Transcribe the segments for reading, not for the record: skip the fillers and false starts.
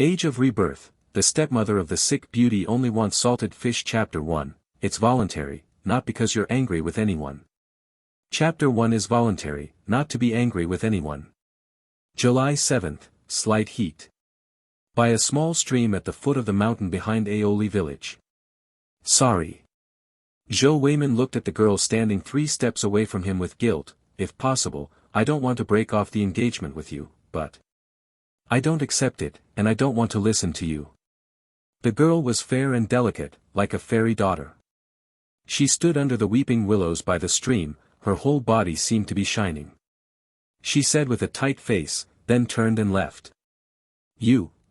Age of Rebirth, the stepmother of the sick beauty only wants salted fish. Chapter 1, it's voluntary, not because you're angry with anyone. Chapter 1 is voluntary, not to be angry with anyone. July 7th, slight heat. By a small stream at the foot of the mountain behind Aoli village. Sorry. Zhou Weiman looked at the girl standing 3 steps away from him with guilt. If possible, I don't want to break off the engagement with you, but I don't accept it, and I don't want to listen to you. The girl was fair and delicate, like a fairy daughter. She stood under the weeping willows by the stream, her whole body seemed to be shining. She said with a tight face, then turned and left.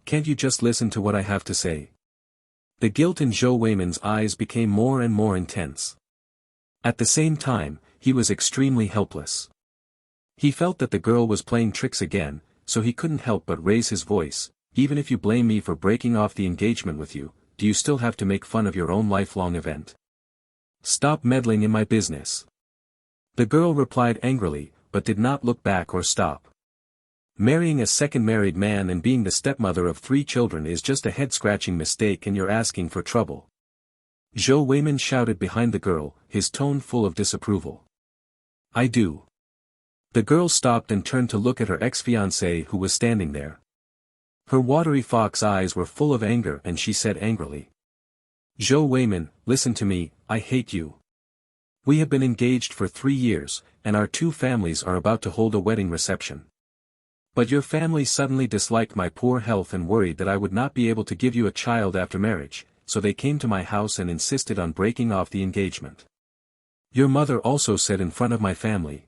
Can't you just listen to what I have to say? The guilt in Zhou Weiman's eyes became more and more intense. At the same time, he was extremely helpless. He felt that the girl was playing tricks again, so he couldn't help but raise his voice. Even if you blame me for breaking off the engagement with you, do you still have to make fun of your own lifelong event? Stop meddling in my business. The girl replied angrily, but did not look back or stop. Marrying a second married man and being the stepmother of 3 children is just a head-scratching mistake, and you're asking for trouble. Zhou Weiman shouted behind the girl, his tone full of disapproval. I do. The girl stopped and turned to look at her ex-fiancé who was standing there. Her watery fox eyes were full of anger, and she said angrily. Zhou Weiman, listen to me, I hate you. We have been engaged for 3 years, and our 2 families are about to hold a wedding reception. But your family suddenly disliked my poor health and worried that I would not be able to give you a child after marriage, so they came to my house and insisted on breaking off the engagement. Your mother also said in front of my family,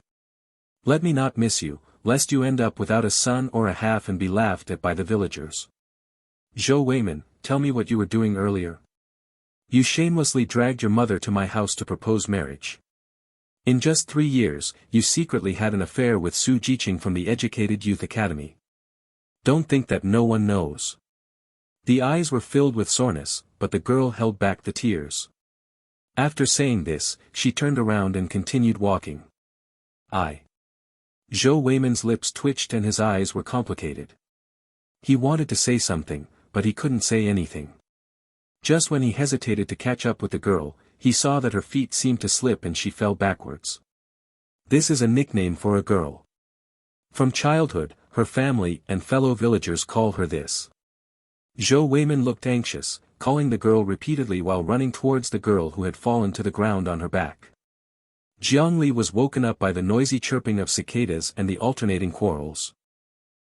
let me not miss you, lest you end up without a son or a half and be laughed at by the villagers. Zhou Weiman, tell me what you were doing earlier. You shamelessly dragged your mother to my house to propose marriage. In just 3 years, you secretly had an affair with Su Jiqing from the Educated Youth Academy. Don't think that no one knows. The eyes were filled with soreness, but the girl held back the tears. After saying this, she turned around and continued walking. Zhou Weiman's lips twitched and his eyes were complicated. He wanted to say something, but he couldn't say anything. Just when he hesitated to catch up with the girl, he saw that her feet seemed to slip and she fell backwards. This is a nickname for a girl. From childhood, her family and fellow villagers call her this. Zhou Weiman looked anxious, calling the girl repeatedly while running towards the girl who had fallen to the ground on her back. Jiang Li was woken up by the noisy chirping of cicadas and the alternating quarrels.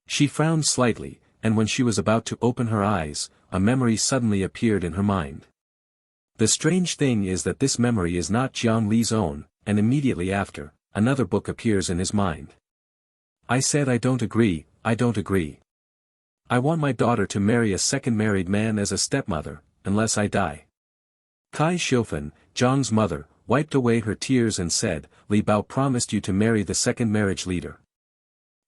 She frowned slightly, and when she was about to open her eyes, a memory suddenly appeared in her mind. The strange thing is that this memory is not Jiang Li's own, and immediately after, another book appears in his mind. I said I don't agree. I want my daughter to marry a second married man as a stepmother, unless I die. Kai Xiufen, Zhang's mother, wiped away her tears and said, Li Bao promised you to marry the second marriage leader.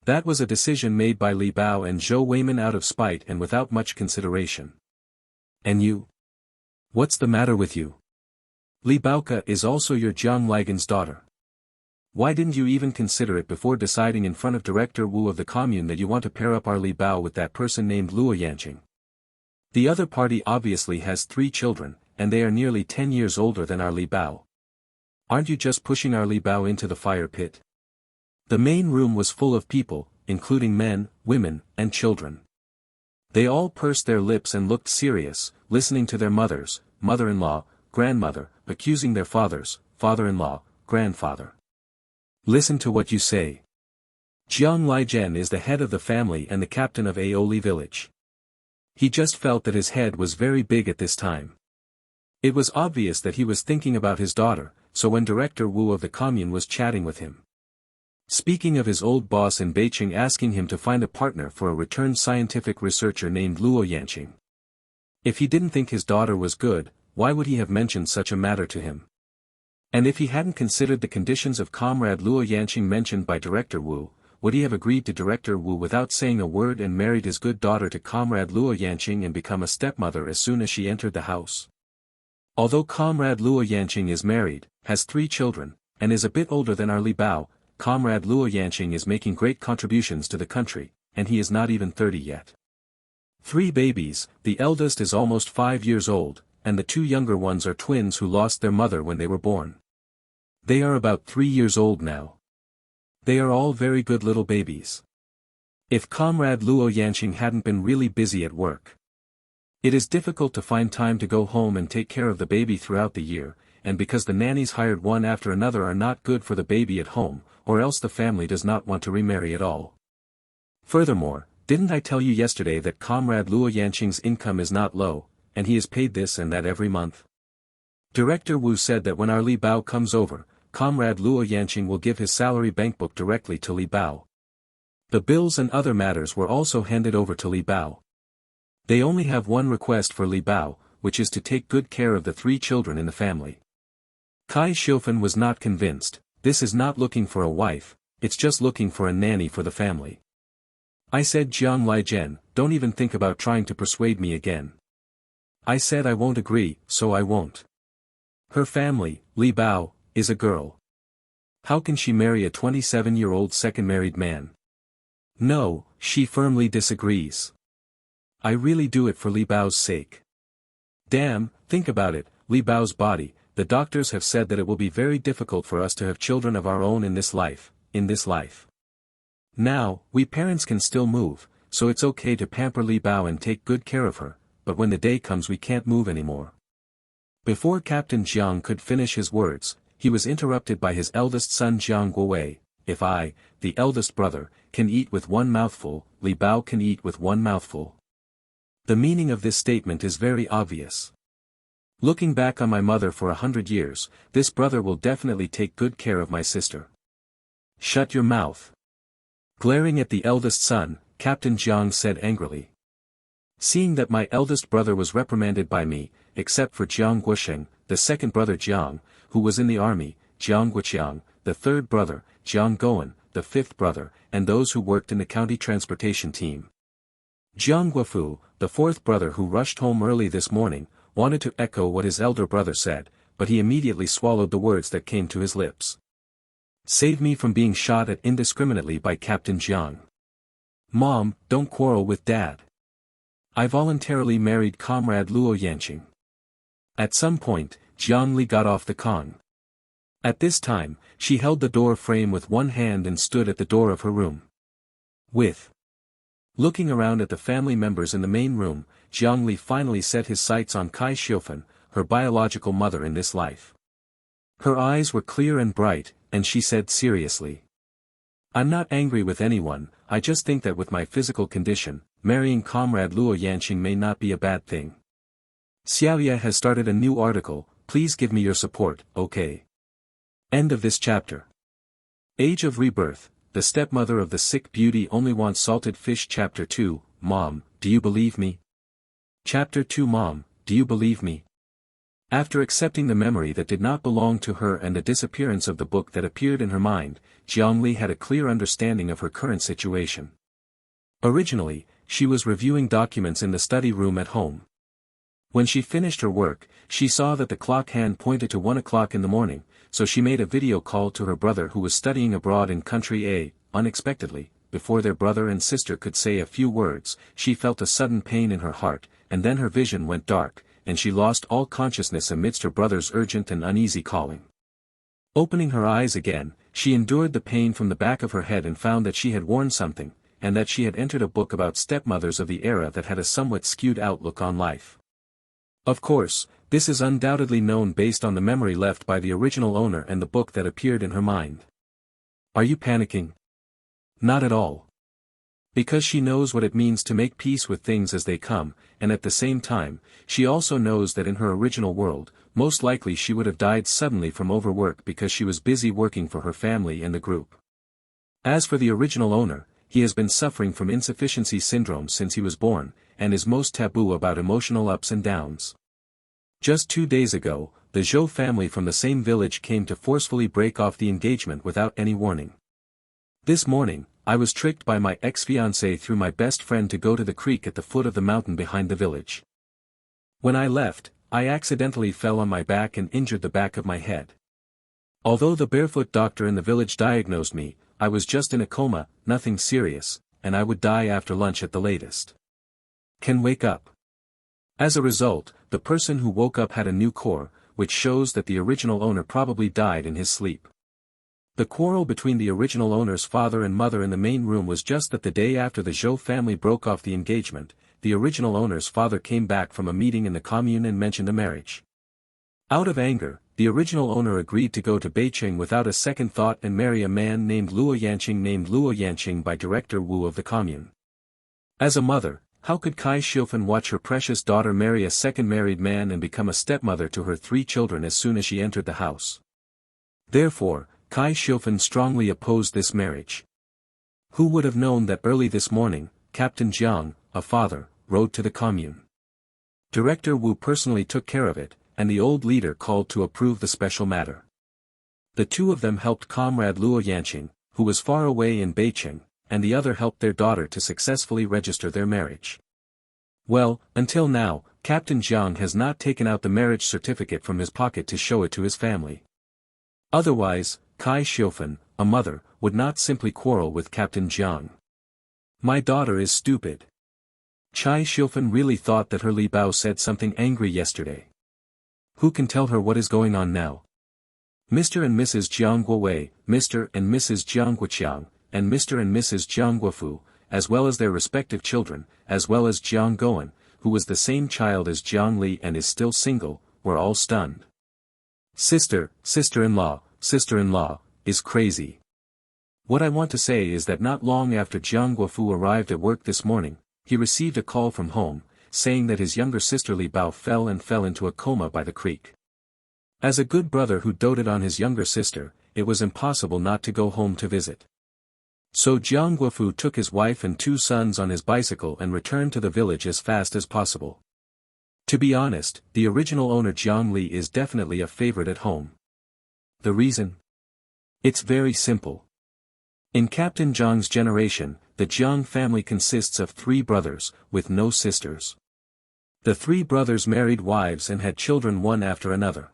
That was a decision made by Li Bao and Zhou Weiman out of spite and without much consideration. And you? What's the matter with you? Li Baoka is also your Jiang Ligan's daughter. Why didn't you even consider it before deciding in front of Director Wu of the commune that you want to pair up our Li Bao with that person named Luo Yanqing? The other party obviously has 3 children, and they are nearly 10 years older than our Li Bao. Aren't you just pushing our Li Bao into the fire pit? The main room was full of people, including men, women, and children. They all pursed their lips and looked serious, listening to their mothers, mother-in-law, grandmother, accusing their fathers, father-in-law, grandfather. Listen to what you say. Jiang Lijian is the head of the family and the captain of Aoli village. He just felt that his head was very big at this time. It was obvious that he was thinking about his daughter, so when Director Wu of the commune was chatting with him, speaking of his old boss in Beijing asking him to find a partner for a returned scientific researcher named Luo Yanqing. If he didn't think his daughter was good, why would he have mentioned such a matter to him? And if he hadn't considered the conditions of Comrade Luo Yanqing mentioned by Director Wu, would he have agreed to Director Wu without saying a word and married his good daughter to Comrade Luo Yanqing and become a stepmother as soon as she entered the house? Although Comrade Luo Yanqing is married, has 3 children, and is a bit older than our Li Bao, Comrade Luo Yanqing is making great contributions to the country, and he is not even 30 yet. 3 babies, the eldest is almost 5 years old, and the 2 younger ones are twins who lost their mother when they were born. They are about 3 years old now. They are all very good little babies. If Comrade Luo Yanqing hadn't been really busy at work. It is difficult to find time to go home and take care of the baby throughout the year, and because the nannies hired one after another are not good for the baby at home, or else the family does not want to remarry at all. Furthermore, didn't I tell you yesterday that Comrade Luo Yanqing's income is not low, and he is paid this and that every month? Director Wu said that when our Li Bao comes over, Comrade Luo Yanqing will give his salary bankbook directly to Li Bao. The bills and other matters were also handed over to Li Bao. They only have one request for Li Bao, which is to take good care of the 3 children in the family. Kai Xiufen was not convinced. This is not looking for a wife, it's just looking for a nanny for the family. I said, Jiang Lijian, don't even think about trying to persuade me again. I said I won't agree, so I won't. Her family, Li Bao, is a girl. How can she marry a 27-year-old second-married man? No, she firmly disagrees. I really do it for Li Bao's sake. Damn, think about it, Li Bao's body, the doctors have said that it will be very difficult for us to have children of our own in this life. Now, we parents can still move, so it's okay to pamper Li Bao and take good care of her, but when the day comes we can't move anymore. Before Captain Jiang could finish his words, he was interrupted by his eldest son Jiang Guowei. If I, the eldest brother, can eat with one mouthful, Li Bao can eat with one mouthful. The meaning of this statement is very obvious. Looking back on my mother for 100 years, this brother will definitely take good care of my sister. Shut your mouth. Glaring at the eldest son, Captain Jiang said angrily. Seeing that my eldest brother was reprimanded by me, except for Jiang Guosheng, the second brother Jiang, who was in the army, Jiang Guoqiang, the third brother, Jiang Goen, the fifth brother, and those who worked in the county transportation team. Jiang Guofu, the fourth brother who rushed home early this morning, wanted to echo what his elder brother said, but he immediately swallowed the words that came to his lips. Save me from being shot at indiscriminately by Captain Jiang. Mom, don't quarrel with Dad. I voluntarily married Comrade Luo Yanqing. At some point, Jiang Li got off the con. At this time, she held the door frame with one hand and stood at the door of her room. Looking around at the family members in the main room, Jiang Li finally set his sights on Kai Xiufen, her biological mother in this life. Her eyes were clear and bright, and she said seriously. I'm not angry with anyone, I just think that with my physical condition, marrying Comrade Luo Yanqing may not be a bad thing. Xiaoye has started a new article, please give me your support, okay? End of this chapter. Age of Rebirth. The stepmother of the sick beauty only wants salted fish. Chapter 2, Mom, do you believe me? Chapter 2 Mom, do you believe me? After accepting the memory that did not belong to her and the disappearance of the book that appeared in her mind, Jiang Li had a clear understanding of her current situation. Originally, she was reviewing documents in the study room at home. When she finished her work, she saw that the clock hand pointed to 1 o'clock in the morning, so she made a video call to her brother who was studying abroad in country A. Unexpectedly, before their brother and sister could say a few words, she felt a sudden pain in her heart, and then her vision went dark, and she lost all consciousness amidst her brother's urgent and uneasy calling. Opening her eyes again, she endured the pain from the back of her head and found that she had worn something, and that she had entered a book about stepmothers of the era that had a somewhat skewed outlook on life. Of course, this is undoubtedly known based on the memory left by the original owner and the book that appeared in her mind. Are you panicking? Not at all. Because she knows what it means to make peace with things as they come, and at the same time, she also knows that in her original world, most likely she would have died suddenly from overwork because she was busy working for her family and the group. As for the original owner, he has been suffering from insufficiency syndrome since he was born, and is most taboo about emotional ups and downs. Just 2 days ago, the Zhou family from the same village came to forcefully break off the engagement without any warning. This morning, I was tricked by my ex-fiancé through my best friend to go to the creek at the foot of the mountain behind the village. When I left, I accidentally fell on my back and injured the back of my head. Although the barefoot doctor in the village diagnosed me, I was just in a coma, nothing serious, and I would die after lunch at the latest. can wake up. As a result, the person who woke up had a new core, which shows that the original owner probably died in his sleep. The quarrel between the original owner's father and mother in the main room was just that the day after the Zhou family broke off the engagement, the original owner's father came back from a meeting in the commune and mentioned the marriage. Out of anger, the original owner agreed to go to Beijing without a second thought and marry a man named Luo Yanqing by Director Wu of the commune. As a mother, how could Kai Xiufen watch her precious daughter marry a second married man and become a stepmother to her 3 children as soon as she entered the house? Therefore, Kai Xiufen strongly opposed this marriage. Who would have known that early this morning, Captain Jiang, a father, rode to the commune. Director Wu personally took care of it, and the old leader called to approve the special matter. The two of them helped comrade Luo Yanqing, who was far away in Beijing, and the other helped their daughter to successfully register their marriage. Well, until now, Captain Jiang has not taken out the marriage certificate from his pocket to show it to his family. Otherwise, Kai Xiufen, a mother, would not simply quarrel with Captain Jiang. My daughter is stupid. Chai Xiufen really thought that her Li Bao said something angry yesterday. Who can tell her what is going on now? Mr. and Mrs. Jiang Guowei, Mr. and Mrs. Jiang Guoqiang, and Mr. and Mrs. Jiang Guofu, as well as their respective children, as well as Jiang Goen, who was the same child as Jiang Li and is still single, were all stunned. Sister-in-law, is crazy. What I want to say is that not long after Jiang Guofu arrived at work this morning, he received a call from home, saying that his younger sister Li Bao fell into a coma by the creek. As a good brother who doted on his younger sister, it was impossible not to go home to visit. So Jiang Guofu took his wife and 2 sons on his bicycle and returned to the village as fast as possible. To be honest, the original owner Jiang Li is definitely a favorite at home. The reason? It's very simple. In Captain Jiang's generation, the Jiang family consists of 3 brothers, with no sisters. The 3 brothers married wives and had children one after another.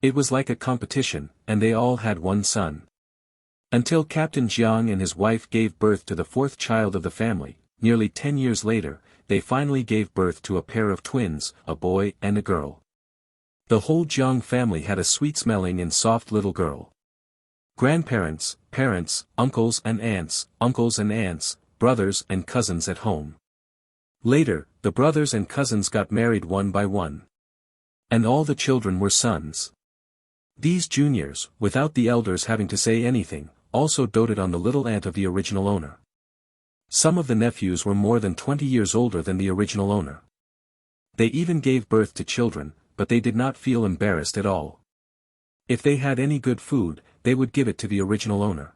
It was like a competition, and they all had 1 son. Until Captain Jiang and his wife gave birth to the 4th child of the family, nearly 10 years later, they finally gave birth to a pair of twins, a boy and a girl. The whole Jiang family had a sweet-smelling and soft little girl. Grandparents, parents, uncles and aunts, brothers and cousins at home. Later, the brothers and cousins got married one by one. And all the children were sons. These juniors, without the elders having to say anything, also doted on the little aunt of the original owner. Some of the nephews were more than 20 years older than the original owner. They even gave birth to children, but they did not feel embarrassed at all. If they had any good food, they would give it to the original owner.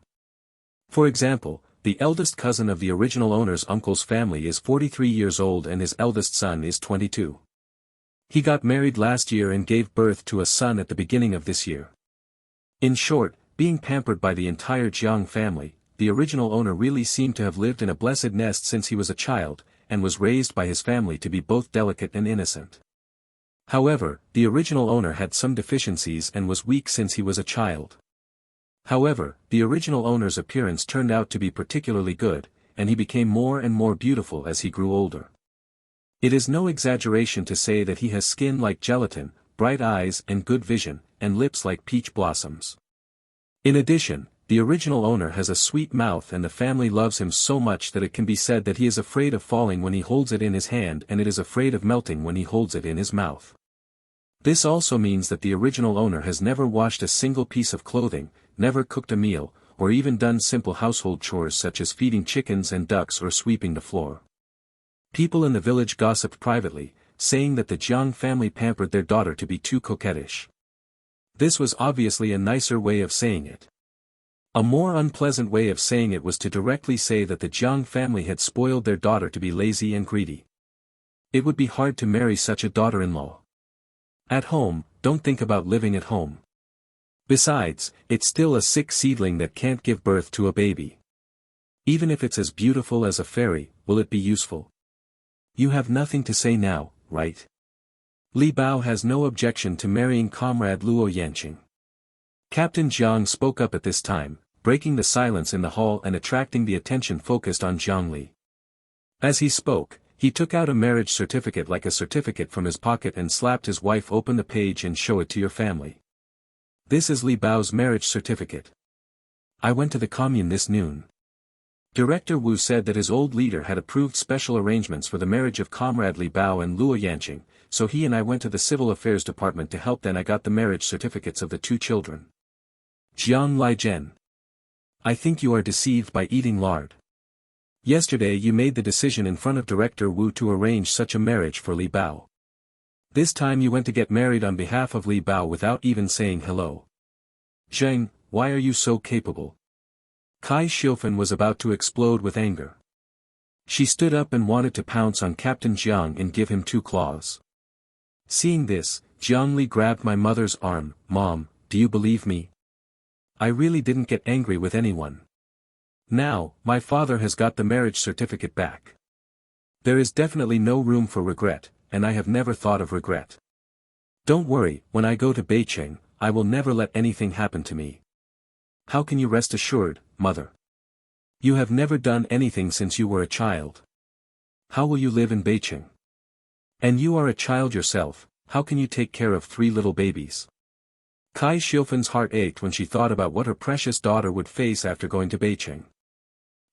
For example, the eldest cousin of the original owner's uncle's family is 43 years old and his eldest son is 22. He got married last year and gave birth to a son at the beginning of this year. In short, being pampered by the entire Jiang family, the original owner really seemed to have lived in a blessed nest since he was a child, and was raised by his family to be both delicate and innocent. However, the original owner had some deficiencies and was weak since he was a child. However, the original owner's appearance turned out to be particularly good, and he became more and more beautiful as he grew older. It is no exaggeration to say that he has skin like gelatin, bright eyes and good vision, and lips like peach blossoms. In addition, the original owner has a sweet mouth and the family loves him so much that it can be said that he is afraid of falling when he holds it in his hand and it is afraid of melting when he holds it in his mouth. This also means that the original owner has never washed a single piece of clothing, never cooked a meal, or even done simple household chores such as feeding chickens and ducks or sweeping the floor. People in the village gossiped privately, saying that the Jiang family pampered their daughter to be too coquettish. This was obviously a nicer way of saying it. A more unpleasant way of saying it was to directly say that the Jiang family had spoiled their daughter to be lazy and greedy. It would be hard to marry such a daughter-in-law. At home, don't think about living at home. Besides, it's still a sick seedling that can't give birth to a baby. Even if it's as beautiful as a fairy, will it be useful? You have nothing to say now, right? Li Bao has no objection to marrying comrade Luo Yanqing. Captain Jiang spoke up at this time, breaking the silence in the hall and attracting the attention focused on Jiang Li. As he spoke, He took out a marriage certificate like a certificate from his pocket and slapped his wife. Open the page and show it to your family. This is Li Bao's marriage certificate. I went to the commune this noon. Director Wu said that his old leader had approved special arrangements for the marriage of Comrade Li Bao and Luo Yanqing, so he and I went to the Civil Affairs Department to help. Then I got the marriage certificates of the 2 children. Jiang Lijian. I think you are deceived by eating lard. Yesterday you made the decision in front of Director Wu to arrange such a marriage for Li Bao. This time you went to get married on behalf of Li Bao without even saying hello. Zheng, why are you so capable? Kai Xiufen was about to explode with anger. She stood up and wanted to pounce on Captain Jiang and give him 2 claws. Seeing this, Jiang Li grabbed my mother's arm. Mom, do you believe me? I really didn't get angry with anyone. Now, my father has got the marriage certificate back. There is definitely no room for regret, and I have never thought of regret. Don't worry, when I go to Beijing, I will never let anything happen to me. How can you rest assured, mother? You have never done anything since you were a child. How will you live in Beijing? And you are a child yourself, how can you take care of 3 little babies? Kai Xiufen's heart ached when she thought about what her precious daughter would face after going to Beijing.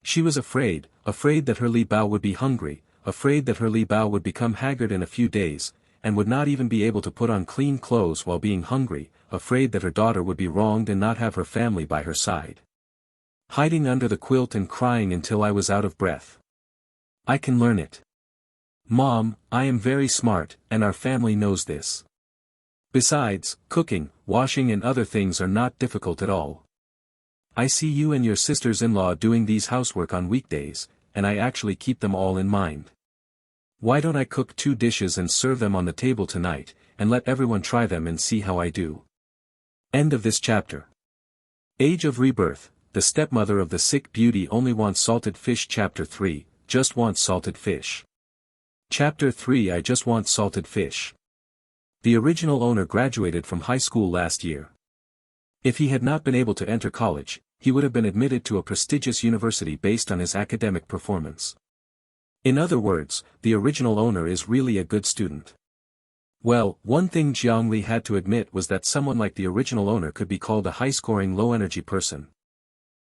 She was afraid that her Li Bao would be hungry, afraid that her Li Bao would become haggard in a few days, and would not even be able to put on clean clothes while being hungry, afraid that her daughter would be wronged and not have her family by her side. Hiding under the quilt and crying until I was out of breath. I can learn it. Mom, I am very smart, and our family knows this. Besides, cooking, washing and other things are not difficult at all. I see you and your sisters-in-law doing these housework on weekdays, and I actually keep them all in mind. Why don't I cook 2 dishes and serve them on the table tonight, and let everyone try them and see how I do? End of this chapter. Age of Rebirth, the stepmother of the sick beauty only wants salted fish. Chapter 3, just wants salted fish. Chapter 3, I just want salted fish. The original owner graduated from high school last year. If he had not been able to enter college, he would have been admitted to a prestigious university based on his academic performance. In other words, the original owner is really a good student. Well, one thing Jiang Li had to admit was that someone like the original owner could be called a high-scoring low-energy person.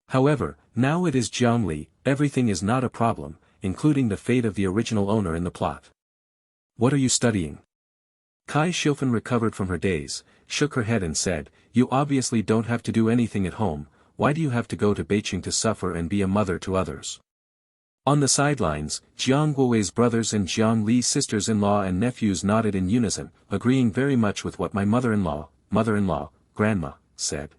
However, now it is Jiang Li, everything is not a problem, including the fate of the original owner in the plot. What are you studying? Kai Xiufen recovered from her daze, shook her head and said, You obviously don't have to do anything at home, why do you have to go to Beijing to suffer and be a mother to others? On the sidelines, Jiang Guowei's brothers and Jiang Li's sisters-in-law and nephews nodded in unison, agreeing very much with what my mother-in-law, grandma, said.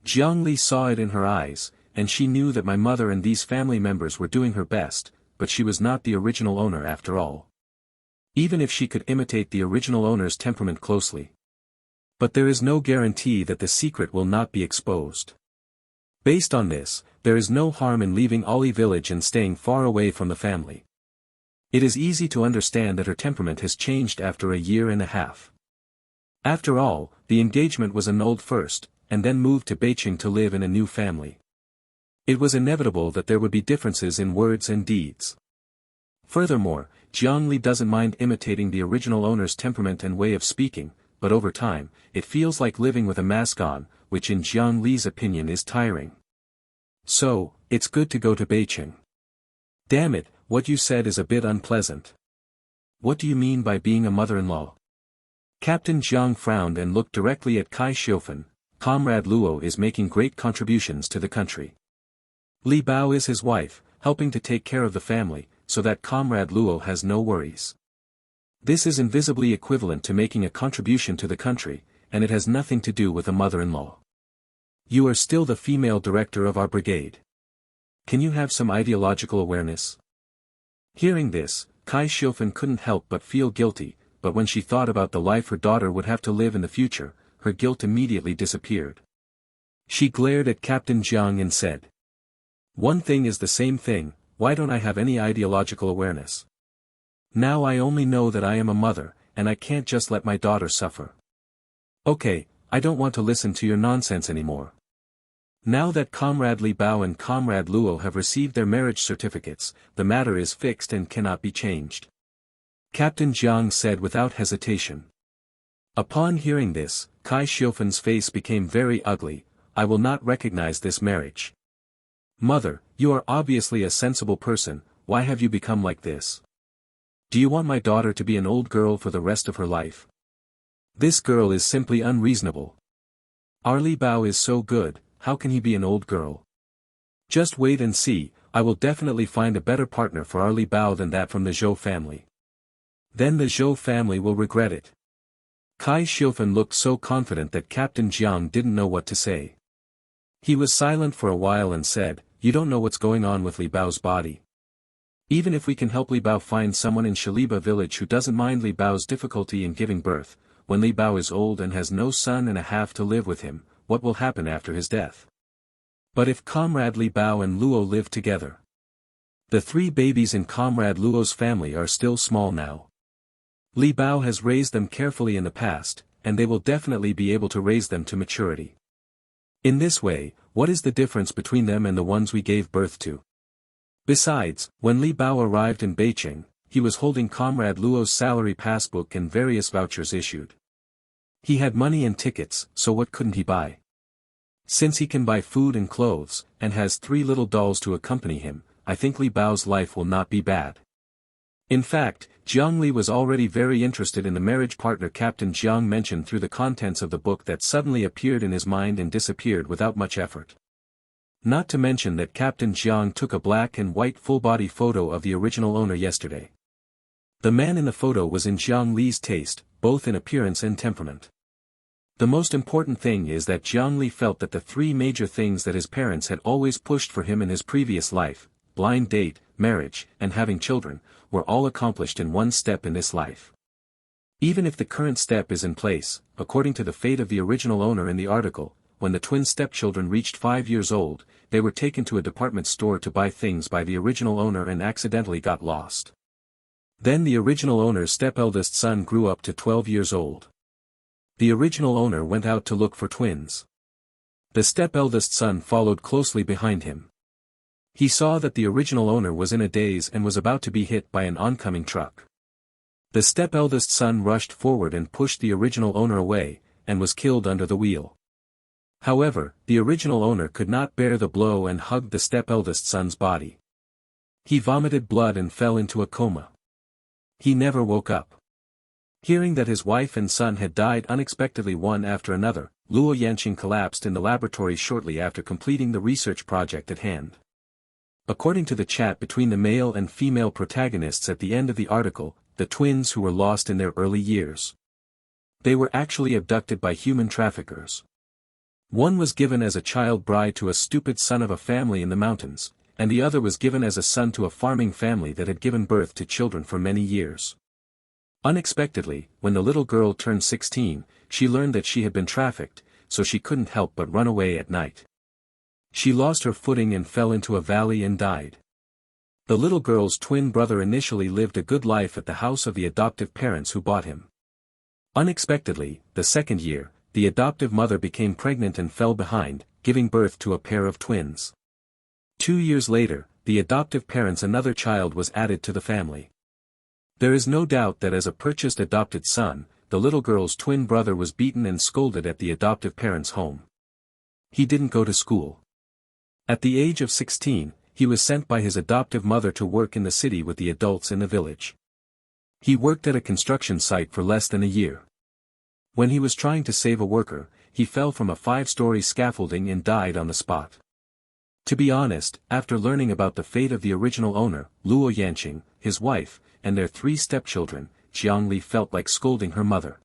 Jiang Li saw it in her eyes, and she knew that my mother and these family members were doing her best, but she was not the original owner after all. Even if she could imitate the original owner's temperament closely. But there is no guarantee that the secret will not be exposed. Based on this, there is no harm in leaving Oli village and staying far away from the family. It is easy to understand that her temperament has changed after a year and a half. After all, the engagement was annulled first, and then moved to Beijing to live in a new family. It was inevitable that there would be differences in words and deeds. Furthermore, Jiang Li doesn't mind imitating the original owner's temperament and way of speaking, but over time, it feels like living with a mask on, which in Jiang Li's opinion is tiring. So, it's good to go to Beijing. Damn it, what you said is a bit unpleasant. What do you mean by being a mother-in-law? Captain Jiang frowned and looked directly at Kai Xiufen. Comrade Luo is making great contributions to the country. Li Bao is his wife, helping to take care of the family, so that Comrade Luo has no worries. This is invisibly equivalent to making a contribution to the country, and it has nothing to do with a mother-in-law. You are still the female director of our brigade. Can you have some ideological awareness? Hearing this, Kai Xiufen couldn't help but feel guilty, but when she thought about the life her daughter would have to live in the future, her guilt immediately disappeared. She glared at Captain Jiang and said, One thing is the same thing, why don't I have any ideological awareness? Now I only know that I am a mother, and I can't just let my daughter suffer. Okay, I don't want to listen to your nonsense anymore. Now that Comrade Li Bao and Comrade Luo have received their marriage certificates, the matter is fixed and cannot be changed. Captain Jiang said without hesitation. Upon hearing this, Kai Xiufan's face became very ugly. I will not recognize this marriage. Mother, you are obviously a sensible person, why have you become like this? Do you want my daughter to be an old girl for the rest of her life? This girl is simply unreasonable. Our Li Bao is so good, how can he be an old girl? Just wait and see, I will definitely find a better partner for our Li Bao than that from the Zhou family. Then the Zhou family will regret it. Kai Xiufan looked so confident that Captain Jiang didn't know what to say. He was silent for a while and said, you don't know what's going on with Li Bao's body. Even if we can help Li Bao find someone in Shaliba village who doesn't mind Li Bao's difficulty in giving birth, when Li Bao is old and has no son and a half to live with him, what will happen after his death? But if Comrade Li Bao and Luo live together? The 3 babies in Comrade Luo's family are still small now. Li Bao has raised them carefully in the past, and they will definitely be able to raise them to maturity. In this way, what is the difference between them and the ones we gave birth to? Besides, when Li Bao arrived in Beijing, he was holding Comrade Luo's salary passbook and various vouchers issued. He had money and tickets, so what couldn't he buy? Since he can buy food and clothes, and has 3 little dolls to accompany him, I think Li Bao's life will not be bad. In fact, Jiang Li was already very interested in the marriage partner Captain Jiang mentioned through the contents of the book that suddenly appeared in his mind and disappeared without much effort. Not to mention that Captain Jiang took a black and white full-body photo of the original owner yesterday. The man in the photo was in Jiang Li's taste, both in appearance and temperament. The most important thing is that Jiang Li felt that the 3 major things that his parents had always pushed for him in his previous life, blind date, marriage, and having children, were all accomplished in one step in this life. Even if the current step is in place, according to the fate of the original owner in the article, when the twin stepchildren reached 5 years old, they were taken to a department store to buy things by the original owner and accidentally got lost. Then the original owner's step-eldest son grew up to 12 years old. The original owner went out to look for twins. The step-eldest son followed closely behind him. He saw that the original owner was in a daze and was about to be hit by an oncoming truck. The step-eldest son rushed forward and pushed the original owner away, and was killed under the wheel. However, the original owner could not bear the blow and hugged the step-eldest son's body. He vomited blood and fell into a coma. He never woke up. Hearing that his wife and son had died unexpectedly one after another, Luo Yanqing collapsed in the laboratory shortly after completing the research project at hand. According to the chat between the male and female protagonists at the end of the article, the twins who were lost in their early years. They were actually abducted by human traffickers. One was given as a child bride to a stupid son of a family in the mountains, and the other was given as a son to a farming family that had given birth to children for many years. Unexpectedly, when the little girl turned 16, she learned that she had been trafficked, so she couldn't help but run away at night. She lost her footing and fell into a valley and died. The little girl's twin brother initially lived a good life at the house of the adoptive parents who bought him. Unexpectedly, the second year, the adoptive mother became pregnant and fell behind, giving birth to a pair of twins. 2 years later, the adoptive parents' another child was added to the family. There is no doubt that as a purchased adopted son, the little girl's twin brother was beaten and scolded at the adoptive parents' home. He didn't go to school. At the age of 16, he was sent by his adoptive mother to work in the city with the adults in the village. He worked at a construction site for less than a year. When he was trying to save a worker, he fell from a 5-story scaffolding and died on the spot. To be honest, after learning about the fate of the original owner, Luo Yanqing, his wife, and their 3 stepchildren, Jiang Li felt like scolding her mother.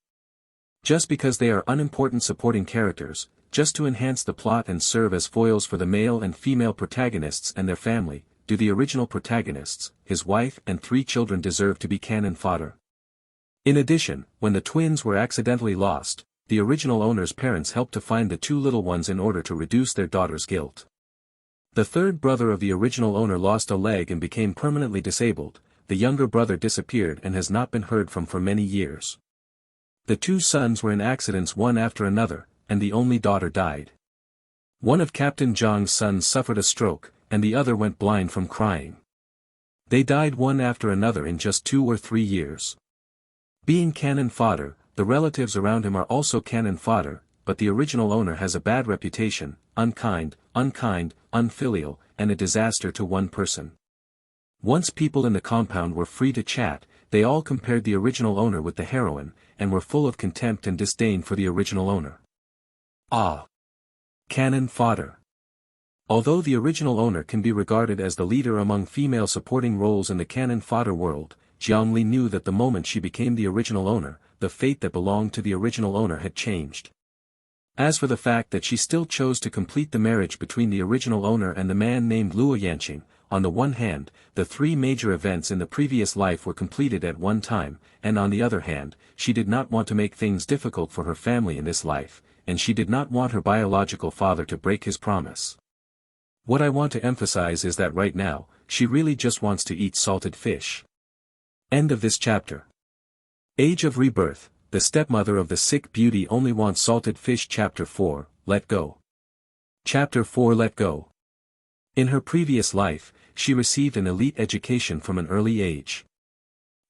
Just because they are unimportant supporting characters, just to enhance the plot and serve as foils for the male and female protagonists and their family, do the original protagonists, his wife and 3 children deserve to be cannon fodder. In addition, when the twins were accidentally lost, the original owner's parents helped to find the 2 little ones in order to reduce their daughter's guilt. The 3rd brother of the original owner lost a leg and became permanently disabled, the younger brother disappeared and has not been heard from for many years. The 2 sons were in accidents one after another, and the only daughter died. One of Captain Zhang's sons suffered a stroke, and the other went blind from crying. They died one after another in just 2 or 3 years. Being cannon fodder, the relatives around him are also cannon fodder, but the original owner has a bad reputation, unkind, unfilial, and a disaster to one person. Once people in the compound were free to chat, they all compared the original owner with the heroine, and were full of contempt and disdain for the original owner. Ah! Cannon fodder. Although the original owner can be regarded as the leader among female supporting roles in the cannon fodder world, Jiangli knew that the moment she became the original owner, the fate that belonged to the original owner had changed. As for the fact that she still chose to complete the marriage between the original owner and the man named Luo Yanqing, on the one hand, the 3 major events in the previous life were completed at one time, and on the other hand, she did not want to make things difficult for her family in this life, and she did not want her biological father to break his promise. What I want to emphasize is that right now, she really just wants to eat salted fish. End of this chapter. Age of Rebirth. The stepmother of the sick beauty only wants salted fish. Chapter 4, Let Go. Chapter 4 Let Go. In her previous life, she received an elite education from an early age.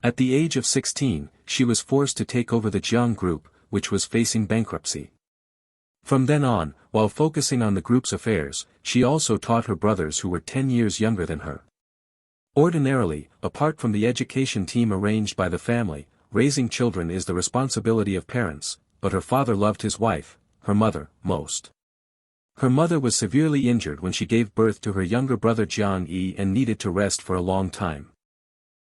At the age of 16, she was forced to take over the Jiang group, which was facing bankruptcy. From then on, while focusing on the group's affairs, she also taught her brothers who were 10 years younger than her. Ordinarily, apart from the education team arranged by the family, raising children is the responsibility of parents, but her father loved his wife, her mother, most. Her mother was severely injured when she gave birth to her younger brother Jiang Yi and needed to rest for a long time.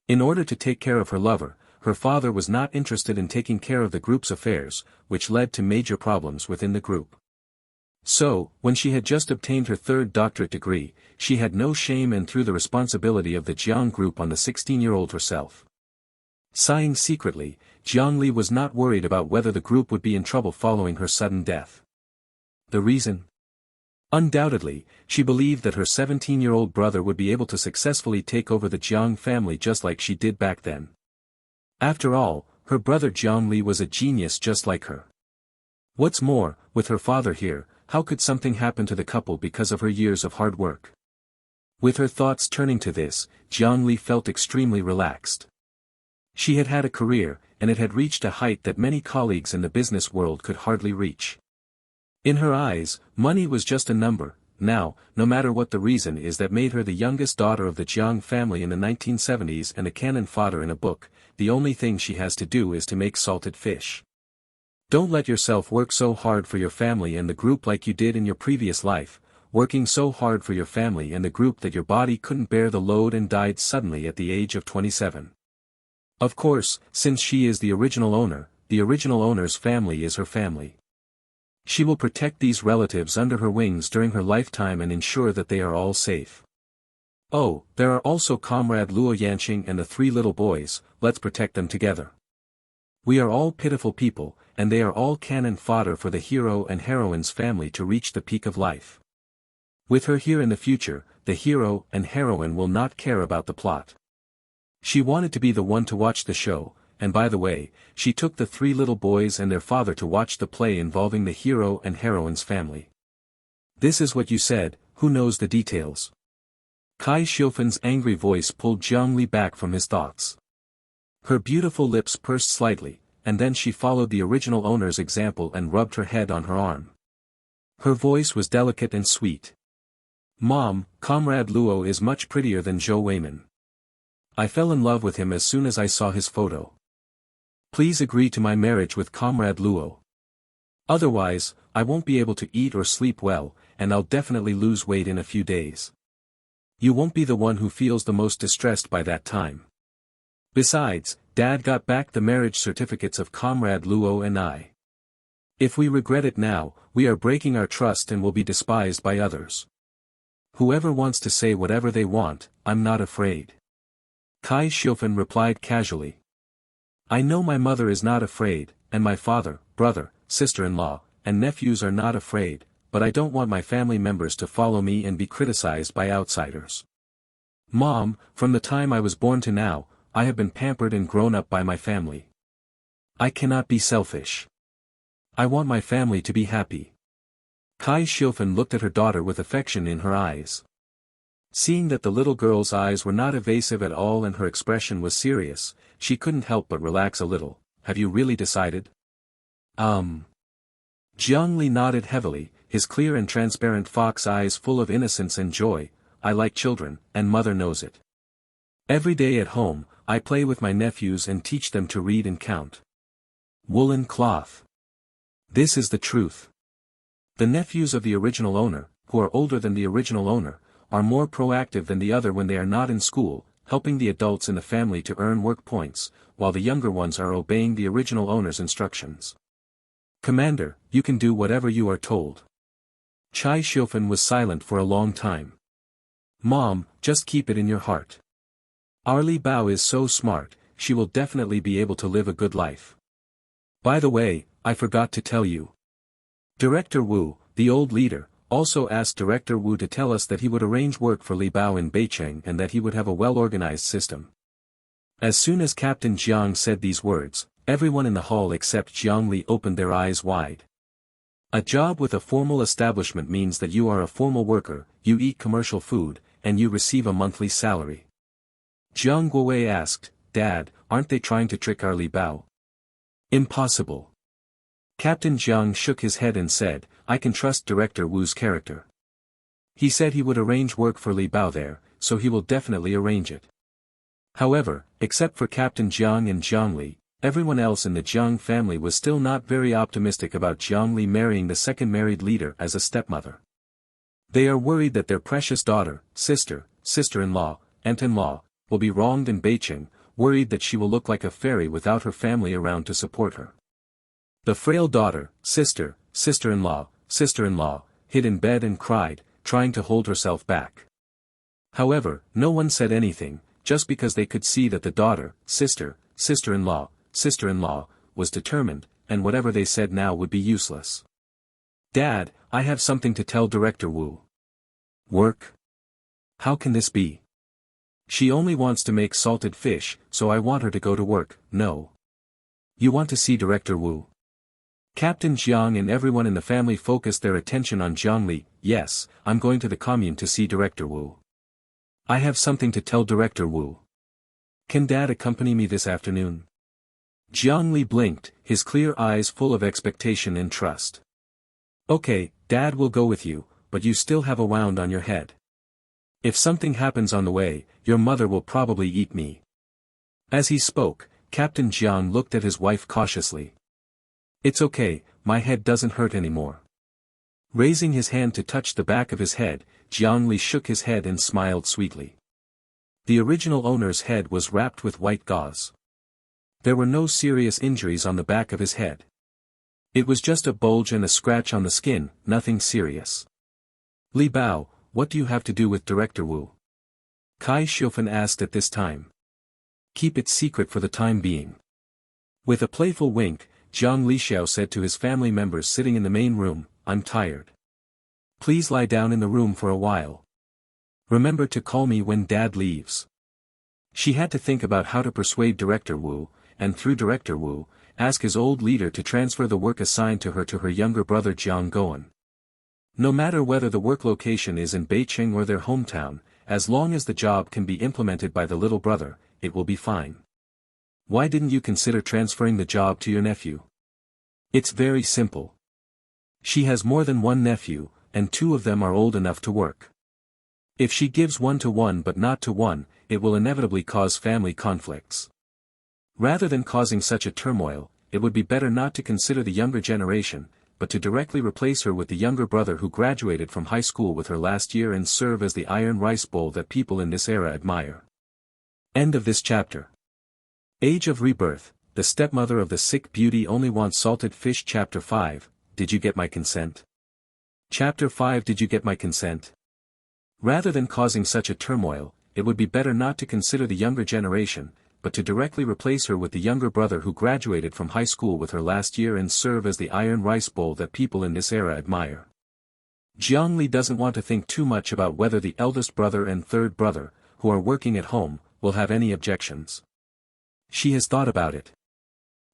In order to take care of her lover, her father was not interested in taking care of the group's affairs, which led to major problems within the group. So, when she had just obtained her 3rd doctorate degree, she had no shame and threw the responsibility of the Jiang group on the 16-year-old herself. Sighing secretly, Jiangli was not worried about whether the group would be in trouble following her sudden death. The reason? Undoubtedly, she believed that her 17-year-old brother would be able to successfully take over the Jiang family just like she did back then. After all, her brother Jiangli was a genius just like her. What's more, with her father here, how could something happen to the couple because of her years of hard work? With her thoughts turning to this, Jiangli felt extremely relaxed. She had had a career, and it had reached a height that many colleagues in the business world could hardly reach. In her eyes, money was just a number. Now, no matter what the reason is that made her the youngest daughter of the Jiang family in the 1970s and a cannon fodder in a book, the only thing she has to do is to make salted fish. Don't let yourself work so hard for your family and the group like you did in your previous life, working so hard for your family and the group that your body couldn't bear the load and died suddenly at the age of 27. Of course, since she is the original owner's family is her family. She will protect these relatives under her wings during her lifetime and ensure that they are all safe. Oh, there are also Comrade Luo Yanqing and the 3 little boys, let's protect them together. We are all pitiful people, and they are all cannon fodder for the hero and heroine's family to reach the peak of life. With her here in the future, the hero and heroine will not care about the plot. She wanted to be the one to watch the show, and by the way, she took the 3 little boys and their father to watch the play involving the hero and heroine's family. This is what you said, who knows the details? Kai Xiufan's angry voice pulled Jiangli back from his thoughts. Her beautiful lips pursed slightly, and then she followed the original owner's example and rubbed her head on her arm. Her voice was delicate and sweet. Mom, Comrade Luo is much prettier than Zhou Weimin. I fell in love with him as soon as I saw his photo. Please agree to my marriage with Comrade Luo. Otherwise, I won't be able to eat or sleep well, and I'll definitely lose weight in a few days. You won't be the one who feels the most distressed by that time. Besides, Dad got back the marriage certificates of Comrade Luo and I. If we regret it now, we are breaking our trust and will be despised by others. Whoever wants to say whatever they want, I'm not afraid. Kai Xiufan replied casually. I know my mother is not afraid, and my father, brother, sister-in-law, and nephews are not afraid, but I don't want my family members to follow me and be criticized by outsiders. Mom, from the time I was born to now, I have been pampered and grown up by my family. I cannot be selfish. I want my family to be happy. Kai Shilfen looked at her daughter with affection in her eyes. Seeing that the little girl's eyes were not evasive at all and her expression was serious, she couldn't help but relax a little. Have you really decided? Jiang Li nodded heavily, his clear and transparent fox eyes full of innocence and joy. I like children, and mother knows it. Every day at home, I play with my nephews and teach them to read and count. Woolen cloth. This is the truth. The nephews of the original owner, who are older than the original owner, are more proactive than the other when they are not in school, helping the adults in the family to earn work points, while the younger ones are obeying the original owner's instructions. Commander, you can do whatever you are told. Chai Shilfen was silent for a long time. Mom, just keep it in your heart. Our Li Bao is so smart, she will definitely be able to live a good life. By the way, I forgot to tell you. Director Wu, the old leader, also asked Director Wu to tell us that he would arrange work for Li Bao in Beicheng and that he would have a well-organized system. As soon as Captain Jiang said these words, everyone in the hall except Jiang Li opened their eyes wide. A job with a formal establishment means that you are a formal worker, you eat commercial food, and you receive a monthly salary. Jiang Guowei asked, Dad, aren't they trying to trick our Li Bao? Impossible. Captain Jiang shook his head and said, I can trust Director Wu's character. He said he would arrange work for Li Bao there, so he will definitely arrange it. However, except for Captain Jiang and Jiang Li, everyone else in the Jiang family was still not very optimistic about Jiang Li marrying the second married leader as a stepmother. They are worried that their precious daughter, sister, sister-in-law, aunt-in-law, will be wronged in Beicheng, worried that she will look like a fairy without her family around to support her. The frail daughter, sister, sister-in-law, hid in bed and cried, trying to hold herself back. However, no one said anything, just because they could see that the daughter, sister, sister-in-law, was determined, and whatever they said now would be useless. Dad, I have something to tell Director Wu. Work? How can this be? She only wants to make salted fish, so I want her to go to work. No. You want to see Director Wu? Captain Jiang and everyone in the family focused their attention on Jiang Li. Yes, I'm going to the commune to see Director Wu. I have something to tell Director Wu. Can Dad accompany me this afternoon? Jiang Li blinked, his clear eyes full of expectation and trust. Okay, Dad will go with you, but you still have a wound on your head. If something happens on the way, your mother will probably eat me. As he spoke, Captain Jiang looked at his wife cautiously. It's okay, my head doesn't hurt anymore. Raising his hand to touch the back of his head, Jiang Li shook his head and smiled sweetly. The original owner's head was wrapped with white gauze. There were no serious injuries on the back of his head. It was just a bulge and a scratch on the skin, nothing serious. Li Bao, what do you have to do with Director Wu? Kai Shilfen asked at this time. Keep it secret for the time being. With a playful wink, Jiang Lixiao said to his family members sitting in the main room, I'm tired. Please lie down in the room for a while. Remember to call me when Dad leaves. She had to think about how to persuade Director Wu, and through Director Wu, ask his old leader to transfer the work assigned to her younger brother Jiang Goen. No matter whether the work location is in Beicheng or their hometown, as long as the job can be implemented by the little brother, it will be fine. Why didn't you consider transferring the job to your nephew? It's very simple. She has more than one nephew, and 2 of them are old enough to work. If she gives 1 to 1 but not to 1, it will inevitably cause family conflicts. Rather than causing such a turmoil, it would be better not to consider the younger generation, but to directly replace her with the younger brother who graduated from high school with her last year and serve as the iron rice bowl that people in this era admire. End of this chapter. Age of Rebirth, the stepmother of the sick beauty only wants salted fish. Chapter 5, Did you get my consent? Chapter 5 Did you get my consent? Rather than causing such a turmoil, it would be better not to consider the younger generation, but to directly replace her with the younger brother who graduated from high school with her last year and serve as the iron rice bowl that people in this era admire. Jiang Li doesn't want to think too much about whether the eldest brother and third brother, who are working at home, will have any objections. She has thought about it.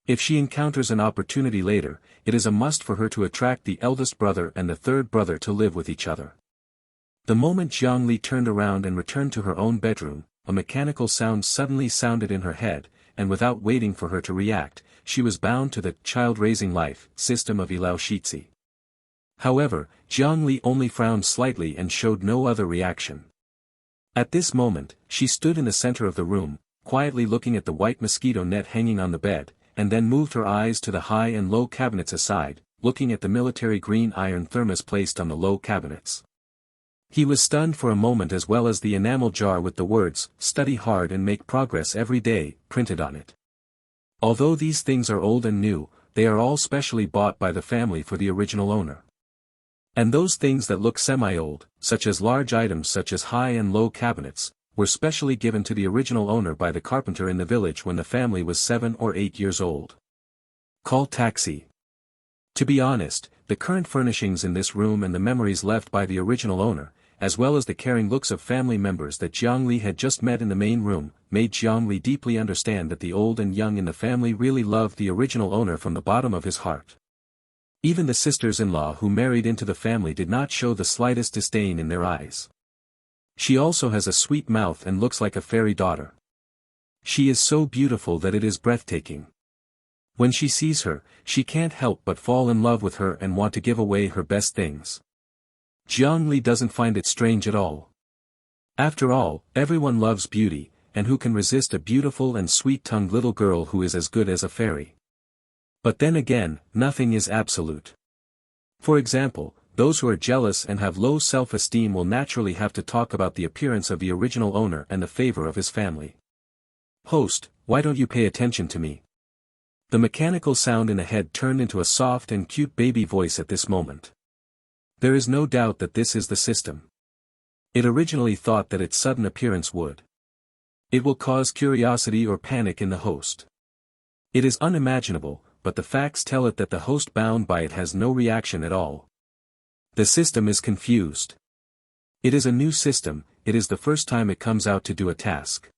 If she encounters an opportunity later, it is a must for her to attract the eldest brother and the third brother to live with each other. The moment Jiangli turned around and returned to her own bedroom, a mechanical sound suddenly sounded in her head, and without waiting for her to react, she was bound to the child-raising life system of Ilao Shitzi. However, Jiangli only frowned slightly and showed no other reaction. At this moment, she stood in the center of the room, quietly looking at the white mosquito net hanging on the bed, and then moved her eyes to the high and low cabinets aside, looking at the military green iron thermos placed on the low cabinets. He was stunned for a moment, as well as the enamel jar with the words, "Study hard and make progress every day," printed on it. Although these things are old and new, they are all specially bought by the family for the original owner. And those things that look semi-old, such as large items such as high and low cabinets, were specially given to the original owner by the carpenter in the village when the family was 7 or 8 years old. Call taxi. To be honest, the current furnishings in this room and the memories left by the original owner, as well as the caring looks of family members that Jiangli had just met in the main room, made Jiangli deeply understand that the old and young in the family really loved the original owner from the bottom of his heart. Even the sisters-in-law who married into the family did not show the slightest disdain in their eyes. She also has a sweet mouth and looks like a fairy daughter. She is so beautiful that it is breathtaking. When she sees her, she can't help but fall in love with her and want to give away her best things. Jiangli doesn't find it strange at all. After all, everyone loves beauty, and who can resist a beautiful and sweet-tongued little girl who is as good as a fairy? But then again, nothing is absolute. For example, those who are jealous and have low self-esteem will naturally have to talk about the appearance of the original owner and the favor of his family. "Host, why don't you pay attention to me?" The mechanical sound in the head turned into a soft and cute baby voice at this moment. There is no doubt that this is the system. It originally thought that its sudden appearance would. It will cause curiosity or panic in the host. It is unimaginable, but the facts tell it that the host bound by it has no reaction at all. The system is confused. It is a new system, it is the first time it comes out to do a task.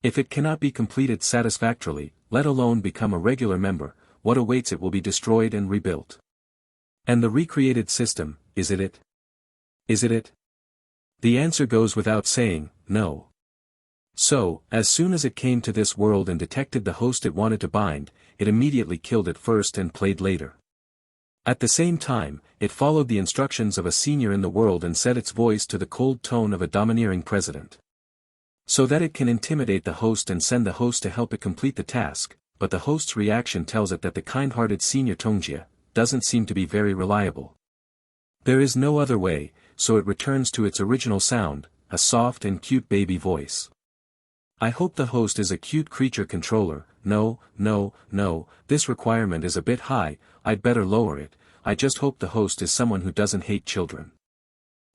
If it cannot be completed satisfactorily, let alone become a regular member, what awaits it will be destroyed and rebuilt. And the recreated system, is it it? Is it it? The answer goes without saying, no. So, as soon as it came to this world and detected the host it wanted to bind, it immediately killed it first and played later. At the same time, it followed the instructions of a senior in the world and set its voice to the cold tone of a domineering president. So that it can intimidate the host and send the host to help it complete the task, but the host's reaction tells it that the kind-hearted senior Tongjia doesn't seem to be very reliable. There is no other way, so it returns to its original sound, a soft and cute baby voice. I hope the host is a cute creature controller. No, this requirement is a bit high, I'd better lower it. I just hope the host is someone who doesn't hate children.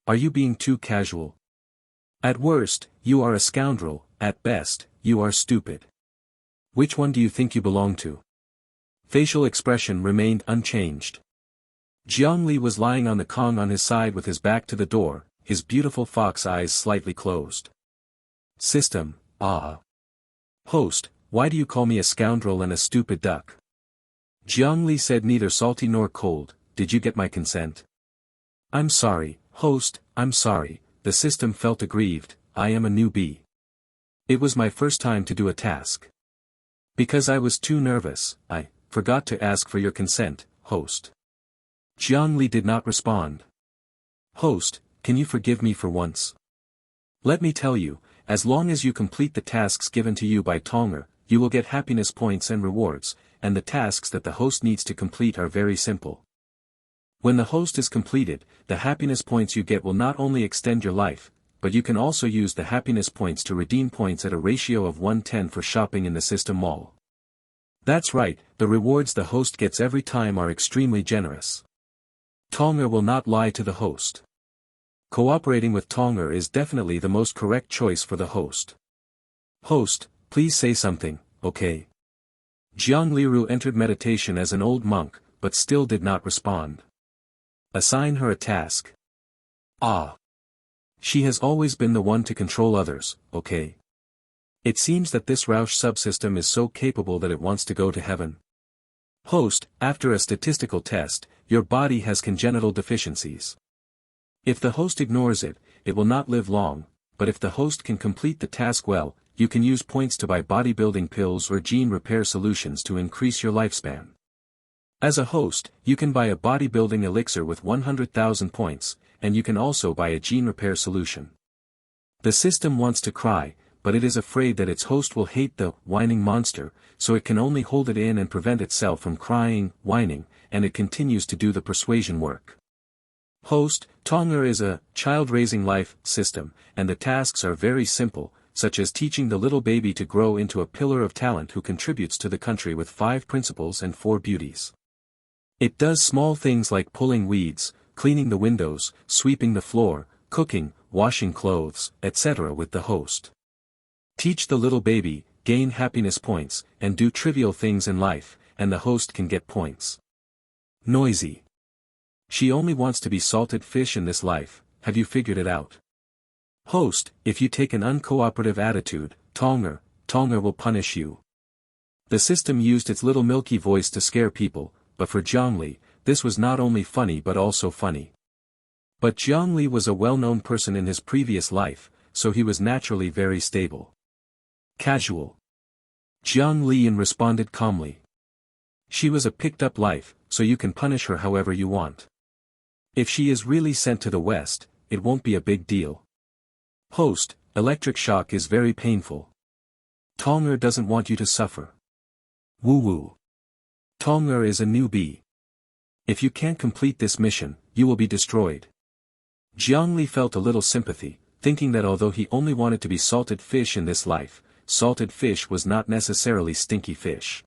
Are you being too casual? At worst, you are a scoundrel, at best, you are stupid. Which one do you think you belong to? Facial expression remained unchanged. Jiangli was lying on the Kong on his side with his back to the door, his beautiful fox eyes slightly closed. System, ah. Host, why do you call me a scoundrel and a stupid duck? Jiangli said neither salty nor cold, did you get my consent? I'm sorry, host, I'm sorry, the system felt aggrieved, I am a newbie. It was my first time to do a task. Because I was too nervous, I forgot to ask for your consent, host. Jiangli did not respond. Host, can you forgive me for once? Let me tell you, as long as you complete the tasks given to you by Tonger, you will get happiness points and rewards, and the tasks that the host needs to complete are very simple. When the host is completed, the happiness points you get will not only extend your life, but you can also use the happiness points to redeem points at a ratio of 1:10 for shopping in the system mall. That's right, the rewards the host gets every time are extremely generous. Tonger will not lie to the host. Cooperating with Tonger is definitely the most correct choice for the host. Host, please say something, okay? Jiang Liru entered meditation as an old monk, but still did not respond. Assign her a task. Ah. She has always been the one to control others, okay? It seems that this Roush subsystem is so capable that it wants to go to heaven. Host, after a statistical test, your body has congenital deficiencies. If the host ignores it, it will not live long, but if the host can complete the task well, you can use points to buy bodybuilding pills or gene repair solutions to increase your lifespan. As a host, you can buy a bodybuilding elixir with 100,000 points, and you can also buy a gene repair solution. The system wants to cry, but it is afraid that its host will hate the whining monster, so it can only hold it in and prevent itself from crying, whining, and it continues to do the persuasion work. Host, Tonger is a child-raising life system, and the tasks are very simple, such as teaching the little baby to grow into a pillar of talent who contributes to the country with 5 principles and 4 beauties. It does small things like pulling weeds, cleaning the windows, sweeping the floor, cooking, washing clothes, etc. with the host. Teach the little baby, gain happiness points, and do trivial things in life, and the host can get points. Noisy. She only wants to be salted fish in this life, have you figured it out? Host, if you take an uncooperative attitude, Tonger will punish you. The system used its little milky voice to scare people, but for Zhongli, this was not only funny but also funny. But Zhongli was a well-known person in his previous life, so he was naturally very stable. Casual. Jiang Lian responded calmly. She was a picked-up life, so you can punish her however you want. If she is really sent to the West, it won't be a big deal. Host, electric shock is very painful. Tonger doesn't want you to suffer. Woo-woo. Tonger is a newbie. If you can't complete this mission, you will be destroyed. Jiangli felt a little sympathy, thinking that although he only wanted to be salted fish in this life, salted fish was not necessarily stinky fish.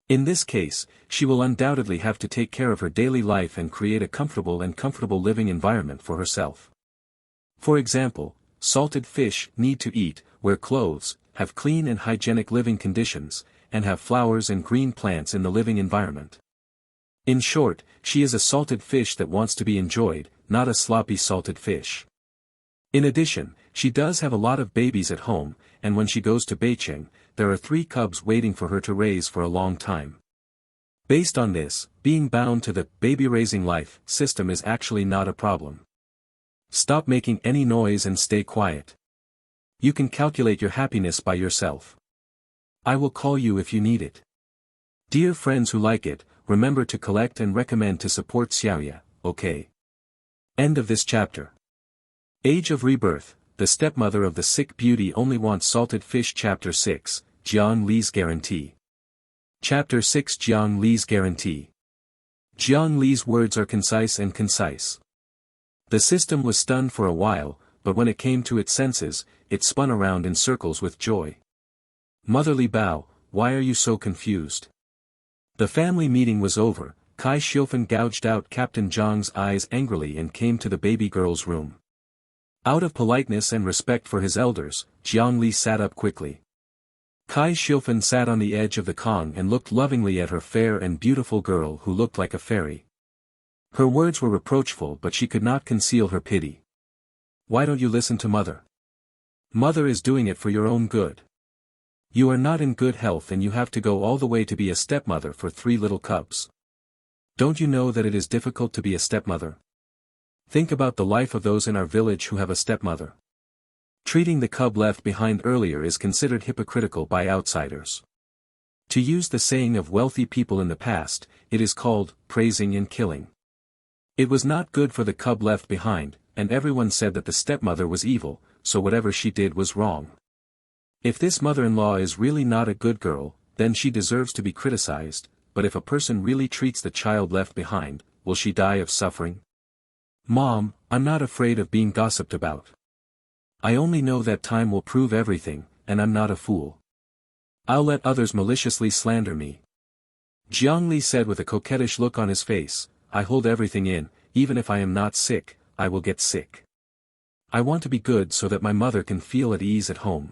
In this case, she will undoubtedly have to take care of her daily life and create a comfortable living environment for herself. For example, salted fish need to eat, wear clothes, have clean and hygienic living conditions, and have flowers and green plants in the living environment. In short, she is a salted fish that wants to be enjoyed, not a sloppy salted fish. In addition, she does have a lot of babies at home, and when she goes to Beijing, there are 3 cubs waiting for her to raise for a long time. Based on this, being bound to the baby-raising life system is actually not a problem. Stop making any noise and stay quiet. You can calculate your happiness by yourself. I will call you if you need it. Dear friends who like it, remember to collect and recommend to support Xiaoya, okay? End of this chapter. Age of Rebirth, the stepmother of the sick beauty only wants salted fish. Chapter 6, Jiang Li's Guarantee. Chapter 6, Jiang Li's Guarantee. Jiang Li's words are concise and concise. The system was stunned for a while, but when it came to its senses, it spun around in circles with joy. Motherly Bao, why are you so confused? The family meeting was over. Kai Xiufen gouged out Captain Zhang's eyes angrily and came to the baby girl's room. Out of politeness and respect for his elders, Jiang Li sat up quickly. Kai Xiufen sat on the edge of the Kong and looked lovingly at her fair and beautiful girl who looked like a fairy. Her words were reproachful but she could not conceal her pity. Why don't you listen to mother? Mother is doing it for your own good. You are not in good health and you have to go all the way to be a stepmother for 3 little cubs. Don't you know that it is difficult to be a stepmother? Think about the life of those in our village who have a stepmother. Treating the cub left behind earlier is considered hypocritical by outsiders. To use the saying of wealthy people in the past, it is called praising and killing. It was not good for the cub left behind, and everyone said that the stepmother was evil, so whatever she did was wrong. If this mother-in-law is really not a good girl, then she deserves to be criticized, but if a person really treats the child left behind, will she die of suffering? Mom, I'm not afraid of being gossiped about. I only know that time will prove everything, and I'm not a fool. I'll let others maliciously slander me. Jiang Li said with a coquettish look on his face, I hold everything in, even if I am not sick, I will get sick. I want to be good so that my mother can feel at ease at home.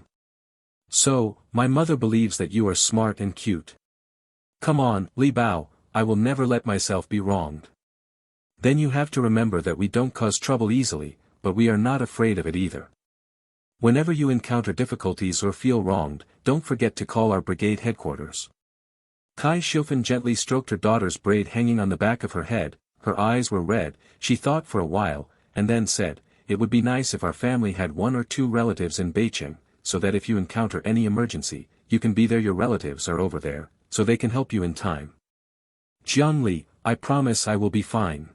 So, my mother believes that you are smart and cute. Come on, Li Bao, I will never let myself be wronged. Then you have to remember that we don't cause trouble easily, but we are not afraid of it either. Whenever you encounter difficulties or feel wronged, don't forget to call our brigade headquarters. Kai Shilfen gently stroked her daughter's braid hanging on the back of her head. Her eyes were red. She thought for a while, and then said, "It would be nice if our family had one or two relatives in Beijing, so that if you encounter any emergency, you can be there. Your relatives are over there, so they can help you in time." "Jiangli, I promise I will be fine."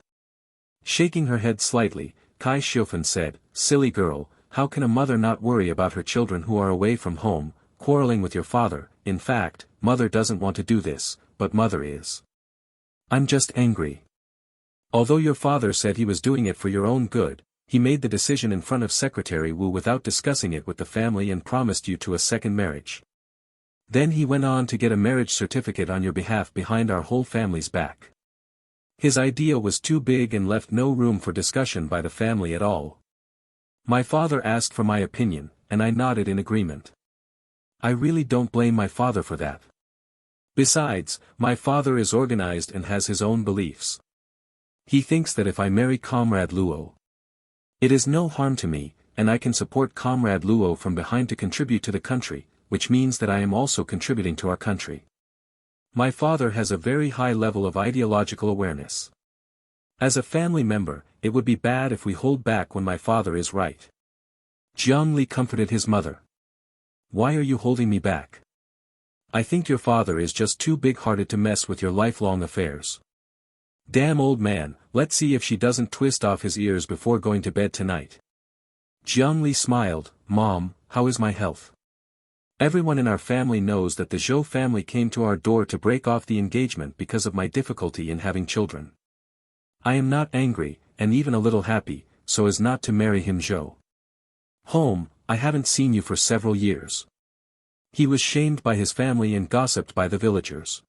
Shaking her head slightly, Kai Shilfen said, "Silly girl, how can a mother not worry about her children who are away from home, quarreling with your father? In fact, mother doesn't want to do this, but mother is. I'm just angry. Although your father said he was doing it for your own good, he made the decision in front of Secretary Wu without discussing it with the family and promised you to a second marriage. Then he went on to get a marriage certificate on your behalf behind our whole family's back. His idea was too big and left no room for discussion by the family at all. My father asked for my opinion, and I nodded in agreement. I really don't blame my father for that. Besides, my father is organized and has his own beliefs. He thinks that if I marry Comrade Luo, it is no harm to me, and I can support Comrade Luo from behind to contribute to the country, which means that I am also contributing to our country. My father has a very high level of ideological awareness. As a family member, it would be bad if we hold back when my father is right." Jiang Li comforted his mother. "Why are you holding me back? I think your father is just too big-hearted to mess with your lifelong affairs. Damn old man, let's see if she doesn't twist off his ears before going to bed tonight." Jiang Li smiled, "Mom, how is my health? Everyone in our family knows that the Zhou family came to our door to break off the engagement because of my difficulty in having children. I am not angry, and even a little happy, so as not to marry him. Zhou. Home, I haven't seen you for several years." He was shamed by his family and gossiped by the villagers.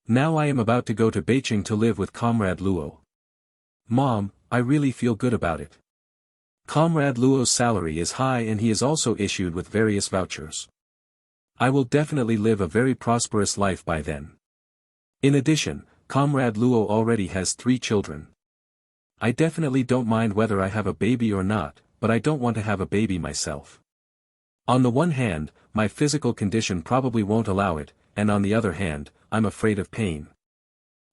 "Now I am about to go to Beijing to live with Comrade Luo. Mom, I really feel good about it. Comrade Luo's salary is high and he is also issued with various vouchers. I will definitely live a very prosperous life by then. In addition, Comrade Luo already has 3 children. I definitely don't mind whether I have a baby or not, but I don't want to have a baby myself. On the one hand, my physical condition probably won't allow it, and on the other hand, I'm afraid of pain.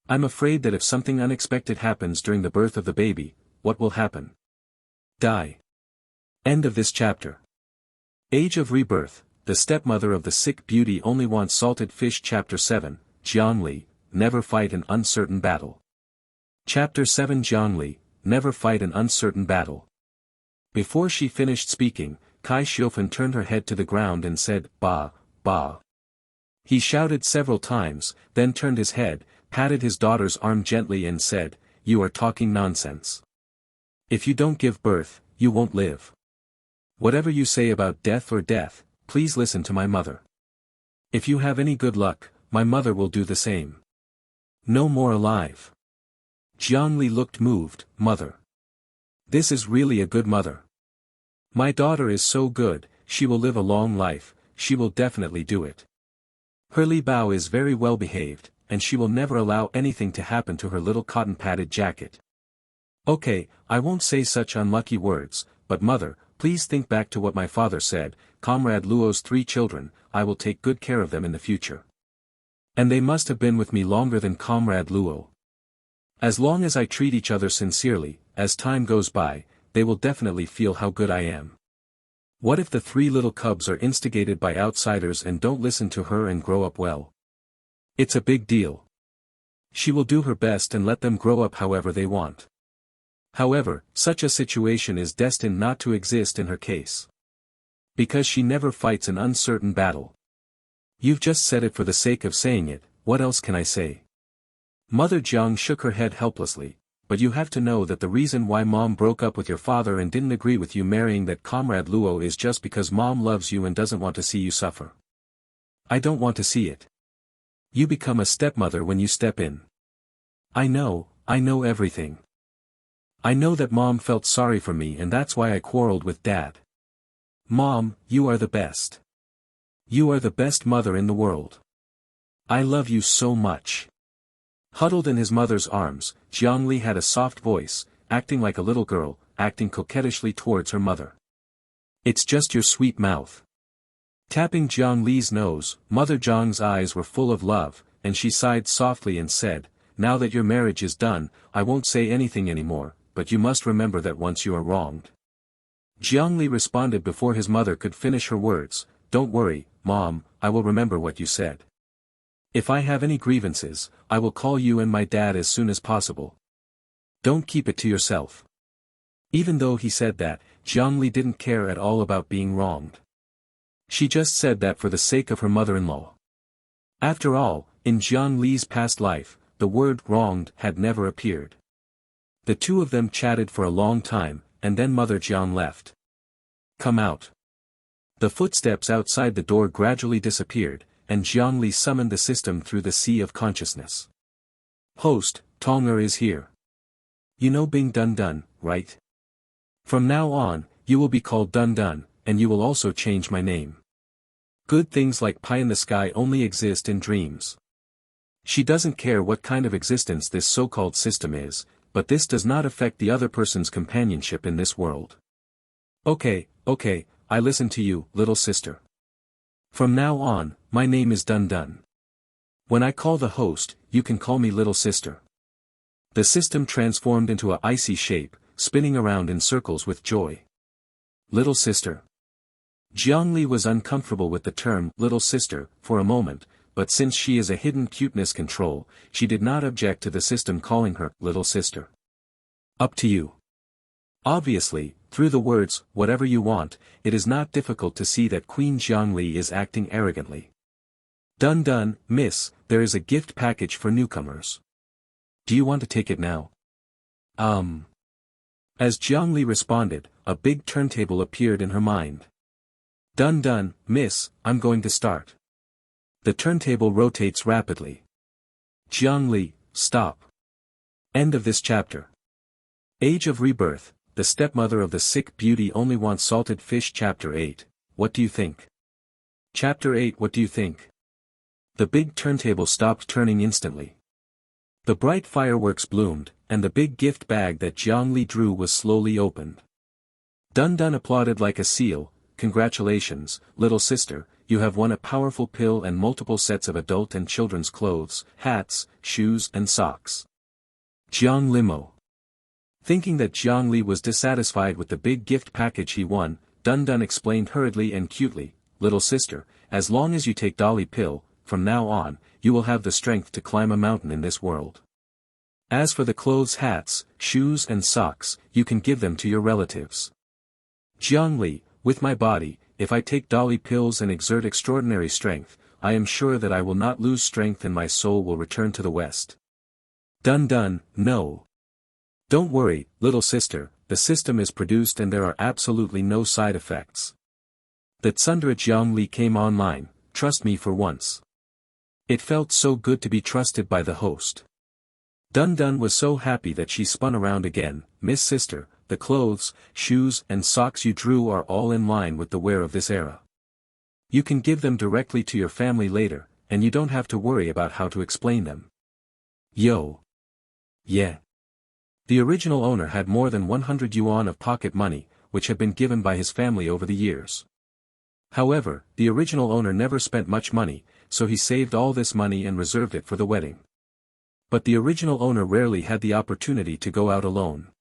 I'm afraid that if something unexpected happens during the birth of the baby, what will happen? Die." End of this chapter. Age of Rebirth, the stepmother of the sick beauty only wants salted fish. Chapter 7, Jiangli, never fight an uncertain battle. Chapter 7 Jiangli, never fight an uncertain battle. Before she finished speaking, Kai Shilfen turned her head to the ground and said, "Ba, ba." He shouted several times, then turned his head, patted his daughter's arm gently and said, "You are talking nonsense. If you don't give birth, you won't live. Whatever you say about death or death, please listen to my mother. If you have any good luck, my mother will do the same. No more alive." Jiang Li looked moved. "Mother. This is really a good mother. My daughter is so good, she will live a long life, she will definitely do it. Her Li Bao is very well behaved, and she will never allow anything to happen to her little cotton-padded jacket. Okay, I won't say such unlucky words, but mother, please think back to what my father said, Comrade Luo's 3 children, I will take good care of them in the future. And they must have been with me longer than Comrade Luo. As long as I treat each other sincerely, as time goes by, they will definitely feel how good I am. What if the 3 little cubs are instigated by outsiders and don't listen to her and grow up well? It's a big deal. She will do her best and let them grow up however they want. However, such a situation is destined not to exist in her case. Because she never fights an uncertain battle. You've just said it for the sake of saying it, what else can I say?" Mother Jiang shook her head helplessly, "But you have to know that the reason why Mom broke up with your father and didn't agree with you marrying that Comrade Luo is just because Mom loves you and doesn't want to see you suffer. I don't want to see it. You become a stepmother when you step in. I know everything. I know that Mom felt sorry for me and that's why I quarreled with Dad. Mom, you are the best. You are the best mother in the world. I love you so much." Huddled in his mother's arms, Jiang Li had a soft voice, acting like a little girl, acting coquettishly towards her mother. "It's just your sweet mouth." Tapping Jiang Li's nose, Mother Jiang's eyes were full of love, and she sighed softly and said, "Now that your marriage is done, I won't say anything anymore, but you must remember that once you are wronged." Jiangli responded before his mother could finish her words, "Don't worry, Mom, I will remember what you said. If I have any grievances, I will call you and my dad as soon as possible. Don't keep it to yourself." Even though he said that, Jiangli didn't care at all about being wronged. She just said that for the sake of her mother-in-law. After all, in Jiangli's past life, the word wronged had never appeared. The two of them chatted for a long time, and then Mother Jiang left. "Come out." The footsteps outside the door gradually disappeared, and Jiangli summoned the system through the sea of consciousness. "Host, Tong'er is here. You know Bing Dun Dun, right? From now on, you will be called Dun Dun, and you will also change my name. Good things like pie in the sky only exist in dreams." She doesn't care what kind of existence this so-called system is, but this does not affect the other person's companionship in this world. Okay, I listen to you, little sister. From now on, my name is Dun Dun. When I call the host, you can call me little sister." The system transformed into a icy shape, spinning around in circles with joy. "Little sister." Jiangli was uncomfortable with the term little sister for a moment, but since she is a hidden cuteness control, she did not object to the system calling her little sister. "Up to you." Obviously, through the words, "whatever you want," it is not difficult to see that Queen Jiangli is acting arrogantly. "Dun Dun, miss, there is a gift package for newcomers. Do you want to take it now?" As Jiangli responded, a big turntable appeared in her mind. "Dun Dun, miss, I'm going to start." The turntable rotates rapidly. Jiangli, stop. End of this chapter. Age of Rebirth, the stepmother of the sick beauty only wants salted fish. Chapter 8, what do you think? Chapter 8, what do you think? The big turntable stopped turning instantly. The bright fireworks bloomed, and the big gift bag that Jiangli drew was slowly opened. Dun Dun applauded like a seal. "Congratulations, little sister, you have won a powerful pill and multiple sets of adult and children's clothes, hats, shoes and socks." Jiang Limo. Thinking that Jiangli was dissatisfied with the big gift package he won, Dun Dun explained hurriedly and cutely, "Little sister, as long as you take Dolly pill, from now on, you will have the strength to climb a mountain in this world. As for the clothes, hats, shoes and socks, you can give them to your relatives. Jiangli, with my body, if I take Dolly pills and exert extraordinary strength, I am sure that I will not lose strength and my soul will return to the West." Dun Dun, no. Don't worry, little sister, the system is produced and there are absolutely no side effects. That Tsundra Jiangli came online, trust me for once. It felt so good to be trusted by the host. Dun Dun was so happy that she spun around again. "Miss Sister, the clothes, shoes and socks you drew are all in line with the wear of this era. You can give them directly to your family later, and you don't have to worry about how to explain them." Yo. Yeah. The original owner had more than 100 yuan of pocket money, which had been given by his family over the years. However, the original owner never spent much money, so he saved all this money and reserved it for the wedding. But the original owner rarely had the opportunity to go out alone.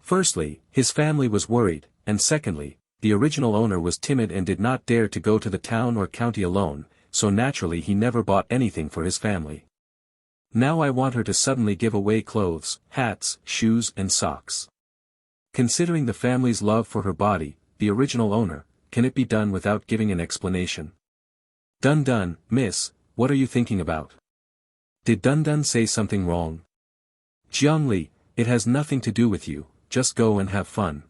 Firstly, his family was worried, and secondly, the original owner was timid and did not dare to go to the town or county alone, so naturally he never bought anything for his family. Now I want her to suddenly give away clothes, hats, shoes and socks. Considering the family's love for her body, the original owner, can it be done without giving an explanation? Dun Dun, miss, what are you thinking about? Did Dun Dun say something wrong? Jiangli, it has nothing to do with you, just go and have fun.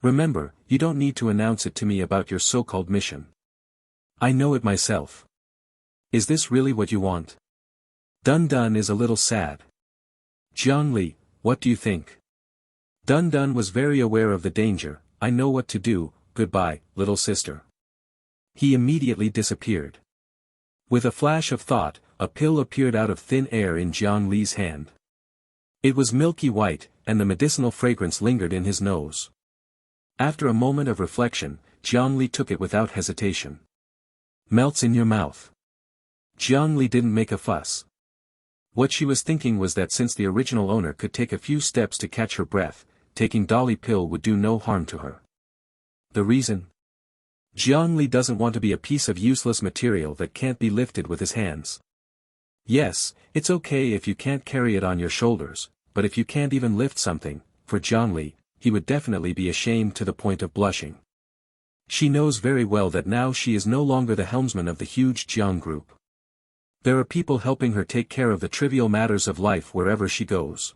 Remember, you don't need to announce it to me about your so-called mission. I know it myself. Is this really what you want? Dun Dun is a little sad. Jiangli, what do you think? Dun Dun was very aware of the danger. I know what to do, goodbye, little sister. He immediately disappeared. With a flash of thought, a pill appeared out of thin air in Jiangli's hand. It was milky white, and the medicinal fragrance lingered in his nose. After a moment of reflection, Jiangli took it without hesitation. Melts in your mouth. Jiang Li didn't make a fuss. What she was thinking was that since the original owner could take a few steps to catch her breath, taking Dolly pill would do no harm to her. The reason? Jiang Li doesn't want to be a piece of useless material that can't be lifted with his hands. Yes, it's okay if you can't carry it on your shoulders, but if you can't even lift something, for Jiang Li, he would definitely be ashamed to the point of blushing. She knows very well that now she is no longer the helmsman of the huge Jiang group. There are people helping her take care of the trivial matters of life wherever she goes.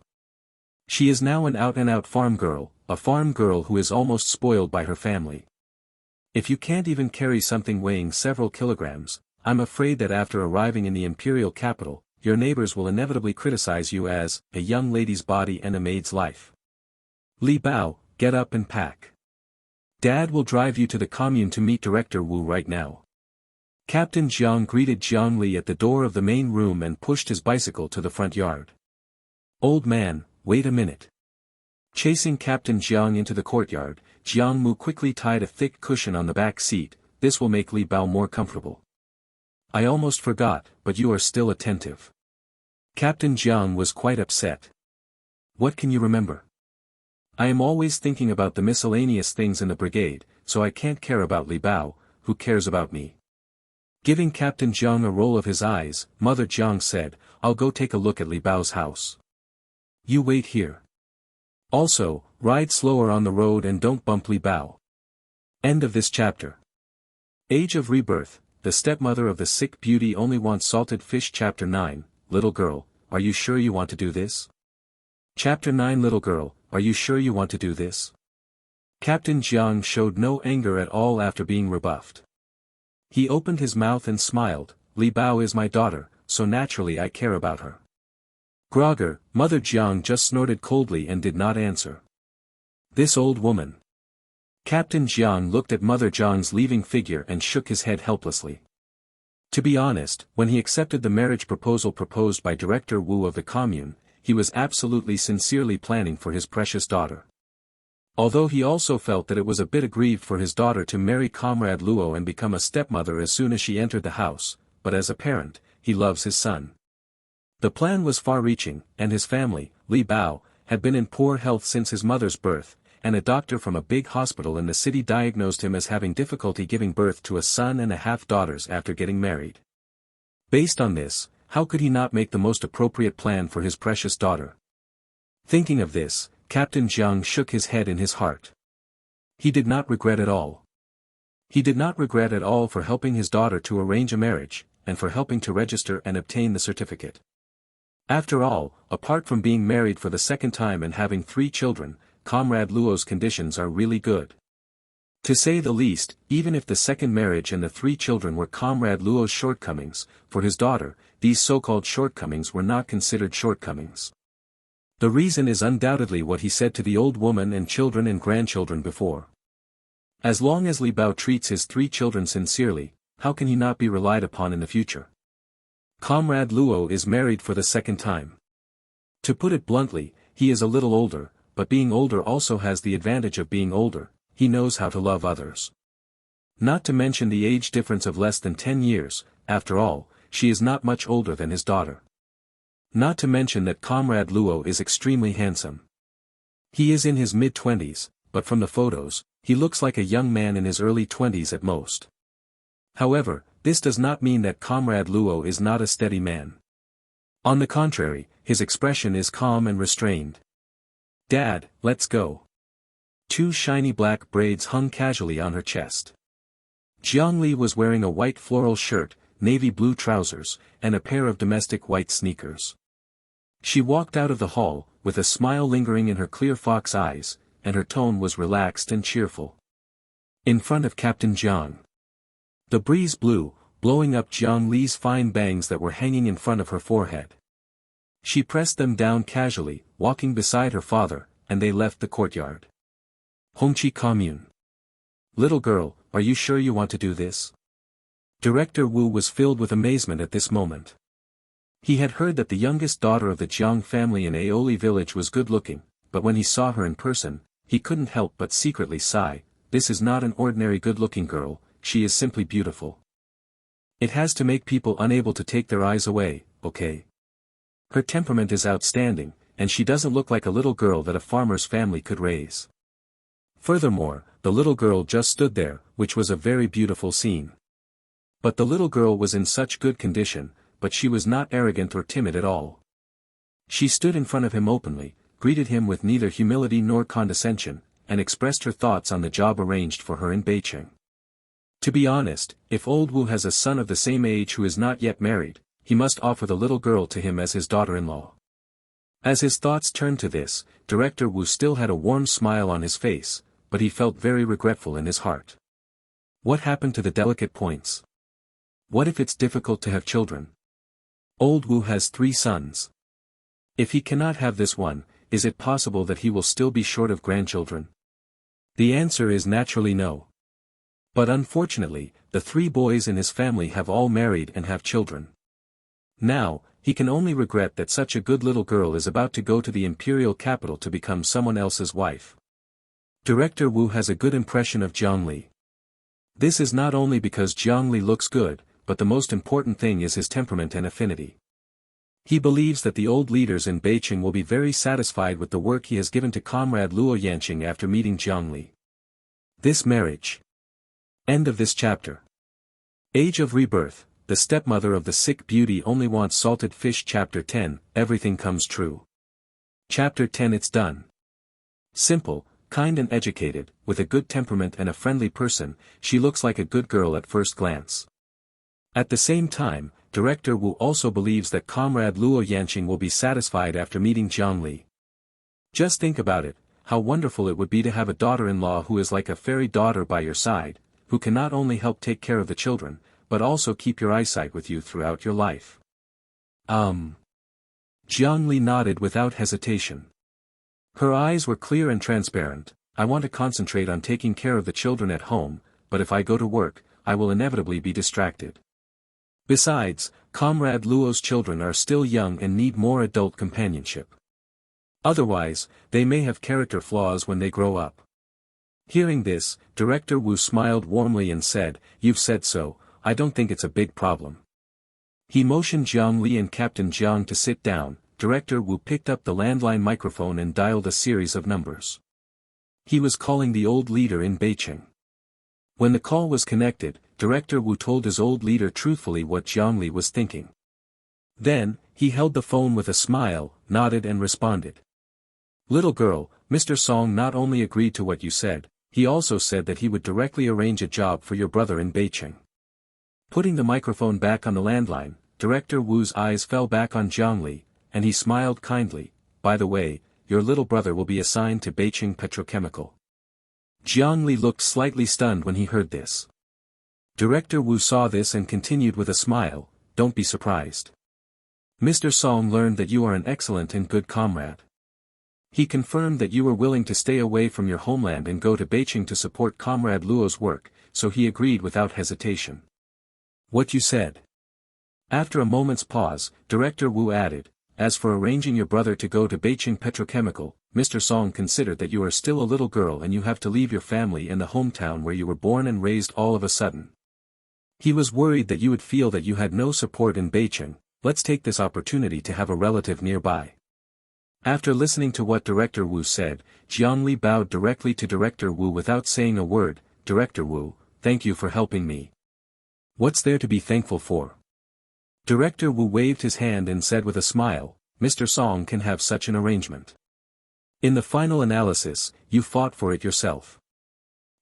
She is now an out-and-out farm girl, a farm girl who is almost spoiled by her family. If you can't even carry something weighing several kilograms, I'm afraid that after arriving in the imperial capital, your neighbors will inevitably criticize you as a young lady's body and a maid's life. Li Bao, get up and pack. Dad will drive you to the commune to meet Director Wu right now. Captain Jiang greeted Jiang Li at the door of the main room and pushed his bicycle to the front yard. Old man, wait a minute. Chasing Captain Jiang into the courtyard, Jiang Mu quickly tied a thick cushion on the back seat. This will make Li Bao more comfortable. I almost forgot, but you are still attentive. Captain Jiang was quite upset. What can you remember? I am always thinking about the miscellaneous things in the brigade, so I can't care about Li Bao, who cares about me? Giving Captain Jiang a roll of his eyes, Mother Jiang said, I'll go take a look at Li Bao's house. You wait here. Also, ride slower on the road and don't bump Li Bao. End of this chapter. Age of Rebirth, the stepmother of the sick beauty only wants salted fish. Chapter 9, Little girl, are you sure you want to do this? Chapter 9 Little girl, are you sure you want to do this? Captain Jiang showed no anger at all after being rebuffed. He opened his mouth and smiled. Li Bao is my daughter, so naturally I care about her. Grogger, Mother Jiang just snorted coldly and did not answer. This old woman. Captain Jiang looked at Mother Jiang's leaving figure and shook his head helplessly. To be honest, when he accepted the marriage proposal proposed by Director Wu of the commune, he was absolutely sincerely planning for his precious daughter. Although he also felt that it was a bit aggrieved for his daughter to marry Comrade Luo and become a stepmother as soon as she entered the house, but as a parent, he loves his son. The plan was far-reaching, and his family, Li Bao, had been in poor health since his mother's birth, and a doctor from a big hospital in the city diagnosed him as having difficulty giving birth to a son and a half daughters after getting married. Based on this, how could he not make the most appropriate plan for his precious daughter? Thinking of this, Captain Jiang shook his head in his heart. He did not regret at all. He did not regret at all for helping his daughter to arrange a marriage, and for helping to register and obtain the certificate. After all, apart from being married for the second time and having 3 children, Comrade Luo's conditions are really good. To say the least, even if the second marriage and the 3 children were Comrade Luo's shortcomings, for his daughter, these so-called shortcomings were not considered shortcomings. The reason is undoubtedly what he said to the old woman and children and grandchildren before. As long as Li Bao treats his 3 children sincerely, how can he not be relied upon in the future? Comrade Luo is married for the second time. To put it bluntly, he is a little older, but being older also has the advantage of being older, he knows how to love others. Not to mention the age difference of less than 10 years, after all, she is not much older than his daughter. Not to mention that Comrade Luo is extremely handsome. He is in his mid-20s, but from the photos, he looks like a young man in his early 20s at most. However, this does not mean that Comrade Luo is not a steady man. On the contrary, his expression is calm and restrained. Dad, let's go. 2 shiny black braids hung casually on her chest. Jiang Li was wearing a white floral shirt, navy blue trousers, and a pair of domestic white sneakers. She walked out of the hall, with a smile lingering in her clear fox eyes, and her tone was relaxed and cheerful. In front of Captain Jiang. The breeze blew, blowing up Jiang Li's fine bangs that were hanging in front of her forehead. She pressed them down casually, walking beside her father, and they left the courtyard. Hongqi Commune. Little girl, are you sure you want to do this? Director Wu was filled with amazement at this moment. He had heard that the youngest daughter of the Jiang family in Aoli village was good-looking, but when he saw her in person, he couldn't help but secretly sigh, this is not an ordinary good-looking girl, she is simply beautiful. It has to make people unable to take their eyes away, okay? Her temperament is outstanding, and she doesn't look like a little girl that a farmer's family could raise. Furthermore, the little girl just stood there, which was a very beautiful scene. But the little girl was in such good condition, but she was not arrogant or timid at all. She stood in front of him openly, greeted him with neither humility nor condescension, and expressed her thoughts on the job arranged for her in Beijing. To be honest, if old Wu has a son of the same age who is not yet married, he must offer the little girl to him as his daughter-in-law. As his thoughts turned to this, Director Wu still had a warm smile on his face, but he felt very regretful in his heart. What happened to the delicate points? What if it's difficult to have children? Old Wu has 3 sons. If he cannot have this one, is it possible that he will still be short of grandchildren? The answer is naturally no. But unfortunately, the 3 boys in his family have all married and have children. Now, he can only regret that such a good little girl is about to go to the imperial capital to become someone else's wife. Director Wu has a good impression of Zhongli. This is not only because Zhongli looks good, but the most important thing is his temperament and affinity. He believes that the old leaders in Beijing will be very satisfied with the work he has given to Comrade Luo Yanqing after meeting Zhongli. This marriage. End of this chapter. Age of Rebirth, the stepmother of the sick beauty only wants salted fish. Chapter 10, everything comes true. Chapter 10, it's done. Simple, kind and educated, with a good temperament and a friendly person, she looks like a good girl at first glance. At the same time, Director Wu also believes that Comrade Luo Yanqing will be satisfied after meeting Zhongli. Just think about it, how wonderful it would be to have a daughter-in-law who is like a fairy daughter by your side, who can not only help take care of the children, but also keep your eyesight with you throughout your life. Zhongli nodded without hesitation. Her eyes were clear and transparent. I want to concentrate on taking care of the children at home, but if I go to work, I will inevitably be distracted. Besides, Comrade Luo's children are still young and need more adult companionship. Otherwise, they may have character flaws when they grow up. Hearing this, Director Wu smiled warmly and said, "You've said so, I don't think it's a big problem." He motioned Zhongli and Captain Jiang to sit down. Director Wu picked up the landline microphone and dialed a series of numbers. He was calling the old leader in Beijing. When the call was connected, Director Wu told his old leader truthfully what Zhongli was thinking. Then, he held the phone with a smile, nodded and responded. "Little girl, Mr. Song not only agreed to what you said, he also said that he would directly arrange a job for your brother in Beijing." Putting the microphone back on the landline, Director Wu's eyes fell back on Zhongli, and he smiled kindly. "By the way, your little brother will be assigned to Beijing Petrochemical." Zhongli looked slightly stunned when he heard this. Director Wu saw this and continued with a smile, "Don't be surprised. Mr. Song learned that you are an excellent and good comrade. He confirmed that you were willing to stay away from your homeland and go to Beijing to support Comrade Luo's work, so he agreed without hesitation." "What you said." After a moment's pause, Director Wu added, "As for arranging your brother to go to Beijing Petrochemical, Mr. Song considered that you are still a little girl and you have to leave your family and the hometown where you were born and raised all of a sudden. He was worried that you would feel that you had no support in Beijing. Let's take this opportunity to have a relative nearby." After listening to what Director Wu said, Zhongli bowed directly to Director Wu without saying a word. "Director Wu, thank you for helping me." "What's there to be thankful for?" Director Wu waved his hand and said with a smile, "Mr. Song can have such an arrangement. In the final analysis, you fought for it yourself.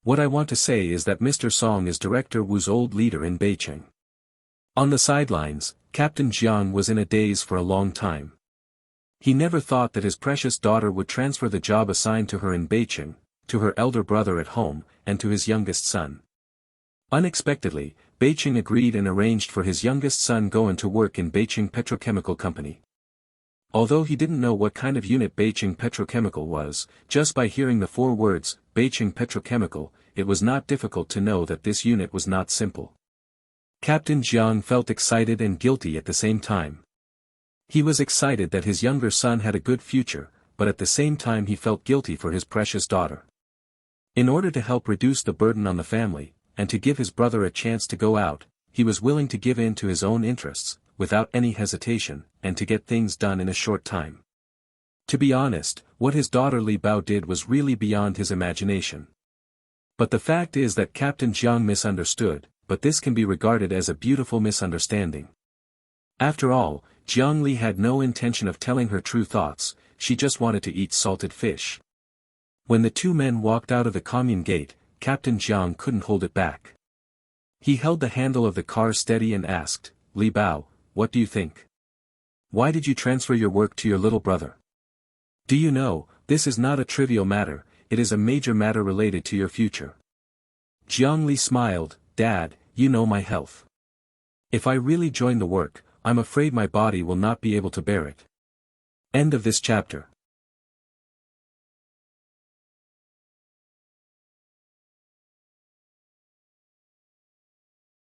What I want to say is that Mr. Song is Director Wu's old leader in Beijing." On the sidelines, Captain Jiang was in a daze for a long time. He never thought that his precious daughter would transfer the job assigned to her in Beijing, to her elder brother at home, and to his youngest son. Unexpectedly, Beijing agreed and arranged for his youngest son go into work in Beijing Petrochemical Company. Although he didn't know what kind of unit Beijing Petrochemical was, just by hearing the 4 words, Beijing Petrochemical, it was not difficult to know that this unit was not simple. Captain Jiang felt excited and guilty at the same time. He was excited that his younger son had a good future, but at the same time he felt guilty for his precious daughter. In order to help reduce the burden on the family, and to give his brother a chance to go out, he was willing to give in to his own interests, without any hesitation, and to get things done in a short time. To be honest, what his daughter Li Bao did was really beyond his imagination. But the fact is that Captain Jiang misunderstood, but this can be regarded as a beautiful misunderstanding. After all, Jiang Li had no intention of telling her true thoughts, she just wanted to eat salted fish. When the two men walked out of the commune gate, Captain Jiang couldn't hold it back. He held the handle of the car steady and asked, "Li Bao, what do you think? Why did you transfer your work to your little brother? Do you know, this is not a trivial matter, it is a major matter related to your future." Jiang Li smiled, "Dad, you know my health. If I really join the work, I'm afraid my body will not be able to bear it." End of this chapter.